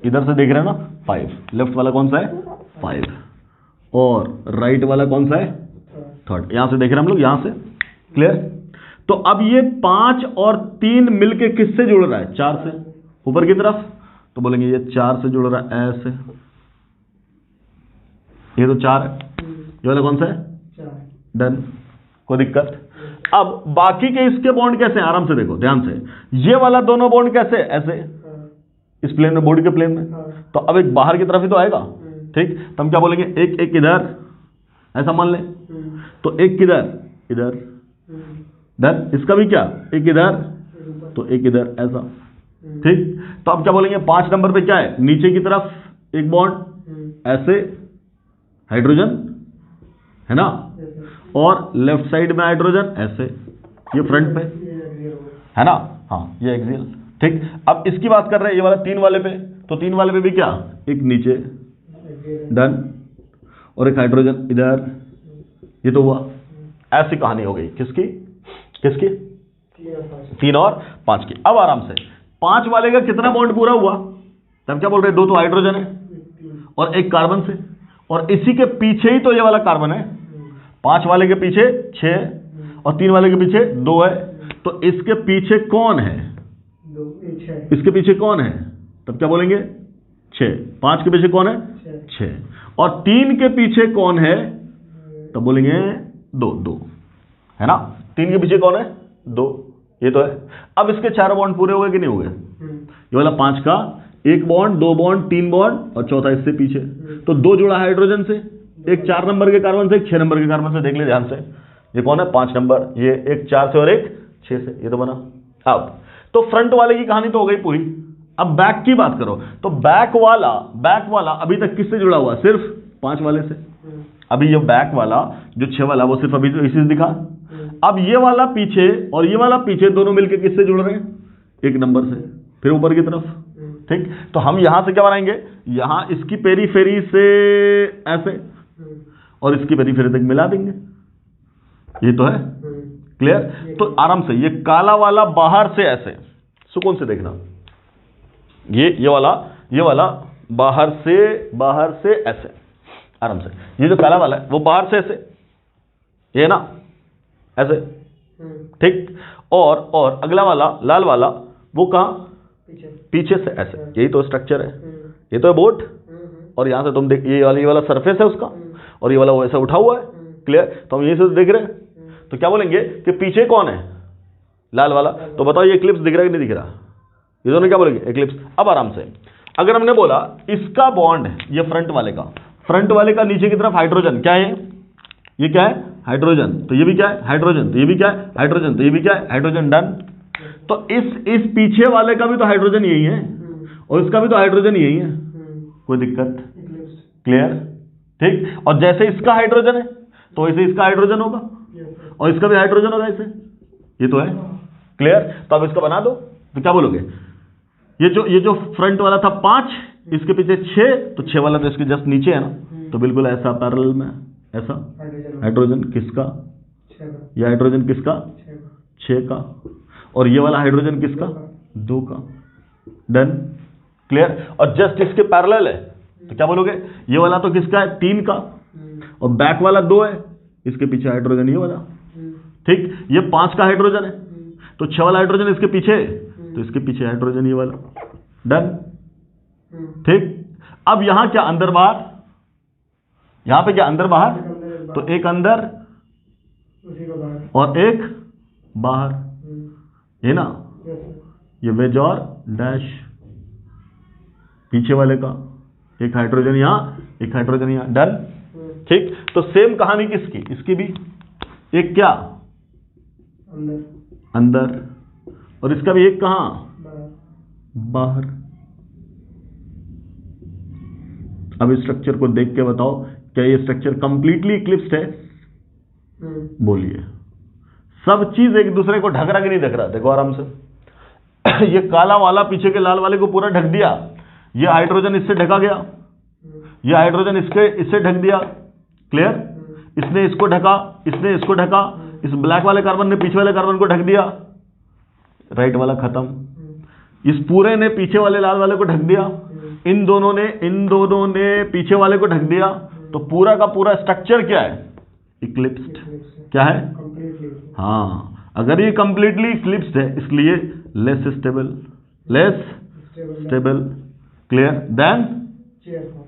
इधर से देख रहे हैं ना, 5। लेफ्ट वाला कौन सा है, 5, और राइट वाला कौन सा है, थर्ड। यहां से देख रहे हैं हम लोग, यहां से, क्लियर। तो अब ये 5 और 3 मिलके किससे जुड़ रहा है, 4 से, ऊपर की तरफ। तो बोलेंगे ये 4 से जुड़ रहा है ऐसे, ये तो 4 है, ये वाला कौन सा है, 4। डन, कोई दिक्कत। अब बाकी के इसके बॉन्ड कैसे हैं, आराम से देखो ध्यान से। ये वाला दोनों बॉन्ड कैसे, ऐसे, इस प्लेन में, बॉडी के प्लेन में। तो अब एक बाहर की तरफ ही तो आएगा, ठीक। तो हम क्या बोलेंगे, एक इधर, ऐसा मान ले। तो एक किधर, इधर। डन। इसका भी क्या, एक इधर तो एक इधर, ऐसा, ठीक। तो अब क्या बोलेंगे, 5 नंबर पे क्या है, नीचे की तरफ एक बॉन्ड ऐसे, हाइड्रोजन है ना, और लेफ्ट साइड में हाइड्रोजन ऐसे, ये फ्रंट पे है ना, हाँ ये एक्सियल, ठीक। अब इसकी बात कर रहे हैं ये वाला 3 वाले पे, तो 3 वाले पे भी क्या, एक नीचे, डन, और एक हाइड्रोजन इधर, ये तो हुआ। ऐसी कहानी हो गई किसकी, 3 और 5 की। अब आराम से 5 वाले का कितना बॉन्ड पूरा हुआ, तब क्या बोल रहे हैं, 2 तो हाइड्रोजन है और एक कार्बन से, और इसी के पीछे ही तो ये वाला कार्बन है। 5 वाले के पीछे 6 और 3 वाले के पीछे 2 है, तो इसके पीछे कौन है, 2, इसके पीछे कौन है, तब क्या बोलेंगे, 6। 5 के पीछे कौन है, 6, और 3 के पीछे कौन है, तब बोलेंगे 2 है ना। 3 के पीछे कौन है, 2, ये तो है। अब इसके 4 बॉन्ड पूरे हो गए कि नहीं हो गए, ये वाला 5 का 1 बॉन्ड, 2 बॉन्ड, 3 बॉन्ड, और चौथा इससे पीछे। तो 2 जुड़ा हाइड्रोजन से, एक 4 नंबर के कार्बन से, एक 6 नंबर के कार्बन से। देख ले ध्यान से, ये कौन है, 5 नंबर, ये एक 4 से और एक 6 से, ये तो बना। अब तो फ्रंट वाले की कहानी तो हो गई पूरी। अब बैक की बात करो, तो बैक वाला अभी तक किससे जुड़ा हुआ, सिर्फ 5 वाले से। अभी ये बैक वाला जो 6 वाला, वो सिर्फ अभी इसी से दिखा। अब ये वाला पीछे और ये वाला पीछे दोनों मिलकर किससे जुड़ रहे हैं, 1 नंबर से, फिर ऊपर की तरफ, ठीक। तो हम यहां से क्या बनाएंगे, यहां इसकी पेरीफेरी से ऐसे, और इसकी पेरीफेरी तक मिला देंगे, ये तो है, क्लियर। तो आराम से ये काला वाला बाहर से ऐसे, सुकून से देखना, ये वाला बाहर से ऐसे, आराम से। ये जो काला वाला है वो बाहर से ऐसे, ये ना ऐसे, ठीक। और अगला वाला लाल वाला वो कहां, पीछे से ऐसे। यही तो स्ट्रक्चर है, ये तो है बोट, और यहां से तुम देख, ये वाला सरफेस है उसका, और ये वाला वो ऐसा उठा हुआ है, क्लियर। तो हम यही से देख रहे हैं, तो क्या बोलेंगे कि पीछे कौन है, लाल वाला। तो बताओ ये एक्लिप्स दिख रहा है कि नहीं दिख रहा, ये दोनों क्या बोलेंगे, एक्लिप्स। अब आराम से अगर हमने बोला इसका बॉन्ड है, ये फ्रंट वाले का नीचे की तरफ हाइड्रोजन क्या है, ये क्या है, हाइड्रोजन। तो ये भी क्या है, हाइड्रोजन। तो ये भी क्या है, हाइड्रोजन। तो ये भी क्या है, हाइड्रोजन। डन। तो इस पीछे वाले का भी तो हाइड्रोजन यही है, और इसका भी तो हाइड्रोजन यही है, कोई दिक्कत, क्लियर, ठीक। और जैसे इसका हाइड्रोजन है तो वैसे इसका हाइड्रोजन होगा, और इसका भी हाइड्रोजन होगा ऐसे, ये तो है, क्लियर। तो अब इसका बना दो, तो क्या बोलोगे, ये जो फ्रंट वाला था 5, इसके पीछे 6, तो 6 वाला तो इसके जस्ट नीचे है ना, तो बिल्कुल ऐसा पैरेलल में ऐसा, हाइड्रोजन किसका, ये हाइड्रोजन किसका, 6 का, और ये वाला हाइड्रोजन किसका, 2 का। Done, clear. और जस्ट इसके पैरेलल है, तो क्या बोलोगे, ये वाला तो किसका है, 3 का, और बैक वाला 2 है, इसके पीछे हाइड्रोजन ये वाला, ठीक। ये 5 का हाइड्रोजन है, तो 6 वाला हाइड्रोजन इसके पीछे, तो इसके पीछे हाइड्रोजन ये वाला। डन, ठीक। अब यहां क्या, अंदर बाहर, यहां पे क्या, अंदर बाहर, तो एक अंदर और एक बाहर, ये ना, ये वेज और डैश, पीछे वाले का एक हाइड्रोजन यहाँ, एक हाइड्रोजन यहाँ, डन। ठीक, तो सेम कहानी किसकी, इसकी भी एक क्या अंदर और इसका भी एक कहाँ बाहर। अब इस स्ट्रक्चर को देख के बताओ क्या ये स्ट्रक्चर कंप्लीटली इक्लिप्स्ड है? बोलिए। सब चीज एक दूसरे को ढक रहा कि नहीं ढक रहा? देखो आराम से ये काला वाला पीछे के लाल वाले को पूरा ढक दिया, ये हाइड्रोजन इससे ढका गया, ये हाइड्रोजन इससे ढक दिया, क्लियर। इसने इसको ढका, इसने इसको ढका, इस ब्लैक वाले कार्बन ने पीछे वाले कार्बन को ढक दिया, राइट वाला खत्म। इस पूरे ने पीछे वाले लाल वाले को ढक दिया, इन दोनों ने पीछे वाले को ढक दिया, तो पूरा का पूरा स्ट्रक्चर क्या है? इक्लिप्स्ड। क्या है? हाँ, अगर ये कंप्लीटली इक्लिप्स्ड है इसलिए less stable, clear then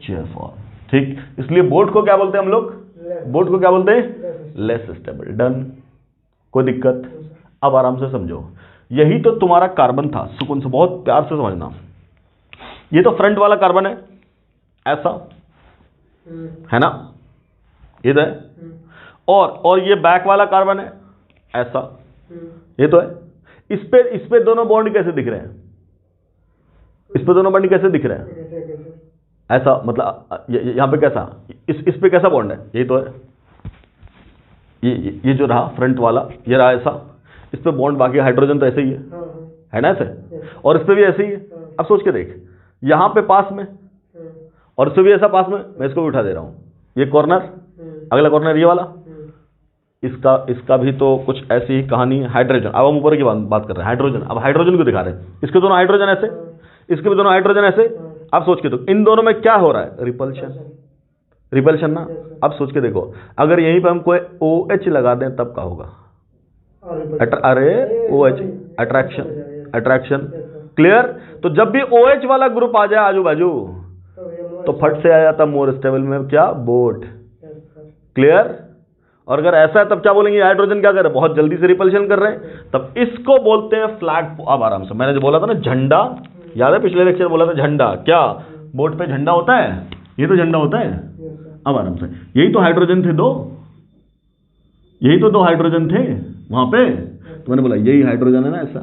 chair form. ठीक, इसलिए बोट को क्या बोलते हैं हम लोग? बोट को क्या बोलते हैं? Less stable. डन, कोई दिक्कत? अब आराम से समझो, यही तो तुम्हारा कार्बन था, सुकून से बहुत प्यार से समझना। ये तो फ्रंट वाला कार्बन है, ऐसा है ना, इधर, और ये बैक वाला कार्बन है, ऐसा, ये तो है। इस पे दोनों बॉन्ड कैसे दिख रहे हैं? इस पे दोनों बॉन्ड कैसे दिख रहे हैं? ऐसा, मतलब यहां पे कैसा, इस पे कैसा बॉन्ड है? यही तो है, ये जो रहा फ्रंट वाला, ये रहा ऐसा, इस पे बॉन्ड, बाकी हाइड्रोजन तो ऐसे ही है ना, ऐसे, और इस पे भी ऐसे ही है। अब सोच के देख, यहां पे पास में और इस पे भी ऐसा पास में, मैं इसको भी उठा दे रहा हूं, ये कॉर्नर, अगला कॉर्नर ये वाला, इसका भी तो कुछ ऐसी ही कहानी है। हाइड्रोजन, अब हम ऊपर की बात कर रहे हैं, हाइड्रोजन, अब हाइड्रोजन को दिखा रहे हैं, इसके दोनों हाइड्रोजन ऐसे, इसके भी दोनों हाइड्रोजन ऐसे। अब सोच के देखो, इन दोनों में क्या हो रहा है? रिपल्शन ना। अब सोच के देखो, अगर यहीं पे हम कोई OH लगा दें तब क्या होगा? अरे OH, अट्रैक्शन, क्लियर। तो जब भी OH वाला ग्रुप आ जाए आजू बाजू तो फट से आ जाता मोर स्टेबल में क्या? Boat, clear. और अगर ऐसा है तब क्या बोलेंगे? हाइड्रोजन क्या कर रहे हैं? बहुत जल्दी से रिपल्शन कर रहे हैं, तब इसको बोलते हैं फ्लैग। अब आराम से, मैंने जो बोला था ना झंडा, याद है पिछले लेक्चर बोला था झंडा, क्या बोट पे झंडा होता है? ये तो झंडा होता है। अब आराम से, यही तो हाइड्रोजन थे दो, यही तो दो हाइड्रोजन थे वहां पे, तो मैंने बोला यही हाइड्रोजन है ना, ऐसा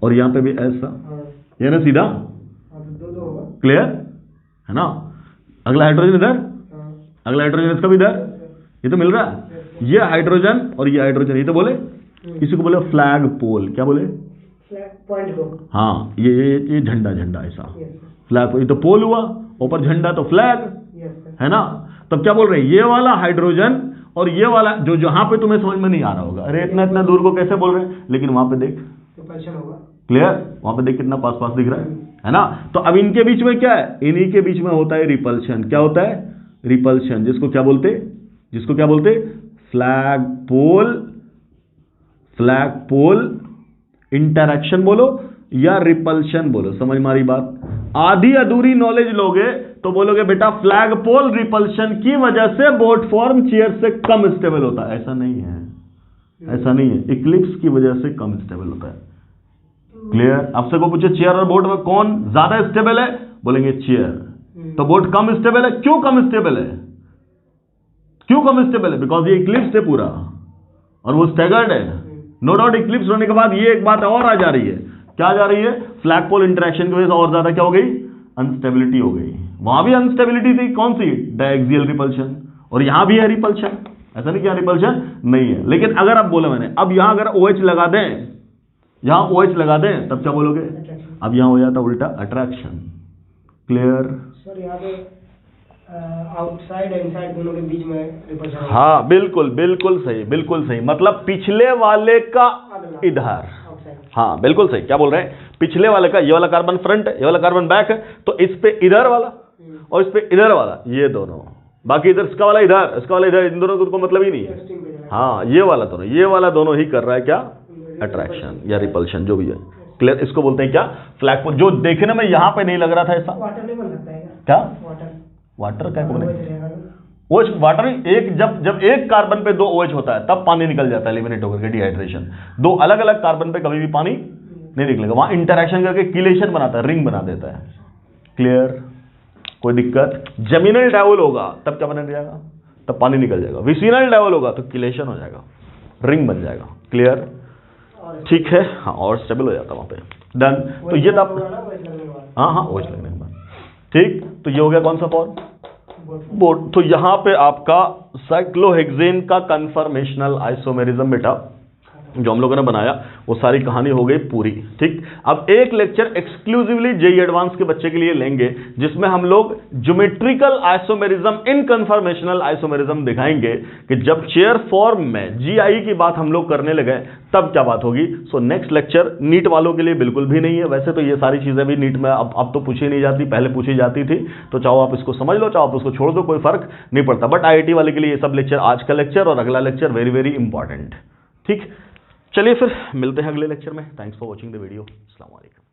और यहां पे भी ऐसा, ये ना सीधा, क्लियर है ना। अगला हाइड्रोजन इधर, अगला हाइड्रोजन इसका भी इधर, ये तो मिल रहा है। ये हाइड्रोजन और ये हाइड्रोजन, ये तो बोले, इसी को बोले फ्लैग पोल। क्या बोले? पॉइंट को। हाँ, ये झंडा ऐसा फ्लैग, ये तो पोल हुआ, ऊपर झंडा तो फ्लैग है ना। तब क्या बोल रहे हैं? ये वाला हाइड्रोजन और ये वाला, जो जहां पे तुम्हें समझ में नहीं आ रहा होगा, अरे इतना दूर को कैसे बोल रहे हैं, लेकिन वहां पे देख, क्लियर, वहां पे देख कितना पास दिख रहा है ना। तो अब इनके बीच में क्या है? इन्हीं के बीच में होता है रिपल्शन। क्या होता है? रिपल्शन, जिसको क्या बोलते? फ्लैग पोल इंटरैक्शन बोलो या रिपल्शन बोलो, समझ मारी बात। आधी अधूरी नॉलेज लोगे तो बोलोगे बेटा फ्लैग पोल रिपल्शन की वजह से बोट फॉर्म चेयर से कम स्टेबल होता है। ऐसा नहीं है, इक्लिप्स की वजह से कम स्टेबल होता है, क्लियर। आपसे को पूछे चेयर और बोट में कौन ज्यादा स्टेबल है, बोलेंगे चेयर। तो बोट कम स्टेबल है। क्यों कम स्टेबल है? बिकॉज ये इक्लिप्स है पूरा और वो स्टैगर्ड है। नो डाउट इक्लिप्स होने के बाद ये एक बात और आ जा रही है, क्या आ जा रही है? फ्लैग पोल इंटरेक्शन की वजह से और ज्यादा क्या हो गई? अनस्टेबिलिटी हो गई। वहां भी अनस्टेबिलिटी थी, कौन सी? डायएक्सियल रिपल्शन। और यहां भी है रिपल्शन, ऐसा नहीं क्या रिपल्शन नहीं है। लेकिन अगर आप बोले मैंने, अब यहां अगर OH लगा दें, तब क्या बोलोगे? अब यहां हो जाता उल्टा अट्रैक्शन, क्लियर। सर यहाँ पे आउटसाइड इनसाइड दोनों के बीच में रिपल्शन। हाँ बिल्कुल सही, मतलब पिछले वाले का इधर, हाँ बिल्कुल सही। क्या बोल रहे हैं? पिछले वाले का, ये वाला कार्बन फ्रंट है, ये वाला कार्बन बैक है, तो इस पे इधर वाला और इस पे इधर वाला, ये दोनों, बाकी इधर इसका वाला इधर, इन दोनों को मतलब ही नहीं है। हाँ, ये वाला दोनों ही कर रहा है क्या? अट्रैक्शन या रिपल्शन, जो भी है, क्लियर। इसको बोलते हैं क्या? फ्लैग पोल। जो देखने में यहां पे नहीं लग रहा था ऐसा, वाटर लेवल लगता है क्या? वाटर क्या बने? OH वाटर एक, जब एक कार्बन पे 2 OH होता है तब पानी निकल जाता है, एलिमिनेट होकर के, डिहाइड्रेशन। 2 अलग अलग कार्बन पे कभी भी पानी नहीं निकलेगा, वहां इंटरेक्शन करके किलेशन बनाता है, रिंग बना देता है। क्लियर? कोई दिक्कत? जेमिनल डायोल होगा तब क्या बन जाएगा? तब पानी निकल जाएगा। विसिनल डायोल होगा तो किलेशन हो जाएगा, रिंग बन जाएगा। क्लियर? ठीक है, हाँ, और स्टेबल हो जाता वहां पे। डन। तो ये था, हाँ हाँ, ओएच लगने के बाद। ठीक, तो ये हो गया कौन सा फॉर्म? बोट। तो यहां पे आपका साइक्लोहेक्सेन का कन्फर्मेशनल आइसोमेरिज्म बेटा जो हम लोगों ने बनाया वो सारी कहानी हो गई पूरी। ठीक, अब एक लेक्चर एक्सक्लूसिवली जेई एडवांस के बच्चे के लिए लेंगे जिसमें हम लोग geometrical isomerism in conformational isomerism दिखाएंगे कि जब चेयर फॉर्म में जीआई की बात हम लोग करने लगे तब क्या बात होगी। सो नेक्स्ट लेक्चर नीट वालों के लिए बिल्कुल भी नहीं है। वैसे तो ये सारी चीजें भी नीट में अब तो पूछी नहीं जाती, पहले पूछी जाती थी। तो चाहो आप इसको समझ लो, चाहो आप उसको छोड़ दो, कोई फर्क नहीं पड़ता। बट आईआईटी वाले के लिए ये सब लेक्चर, आज का लेक्चर और अगला लेक्चर वेरी वेरी इंपॉर्टेंट। ठीक, चलिए फिर मिलते हैं अगले लेक्चर में। Thanks for watching the video. अस्सलाम वालेकुम।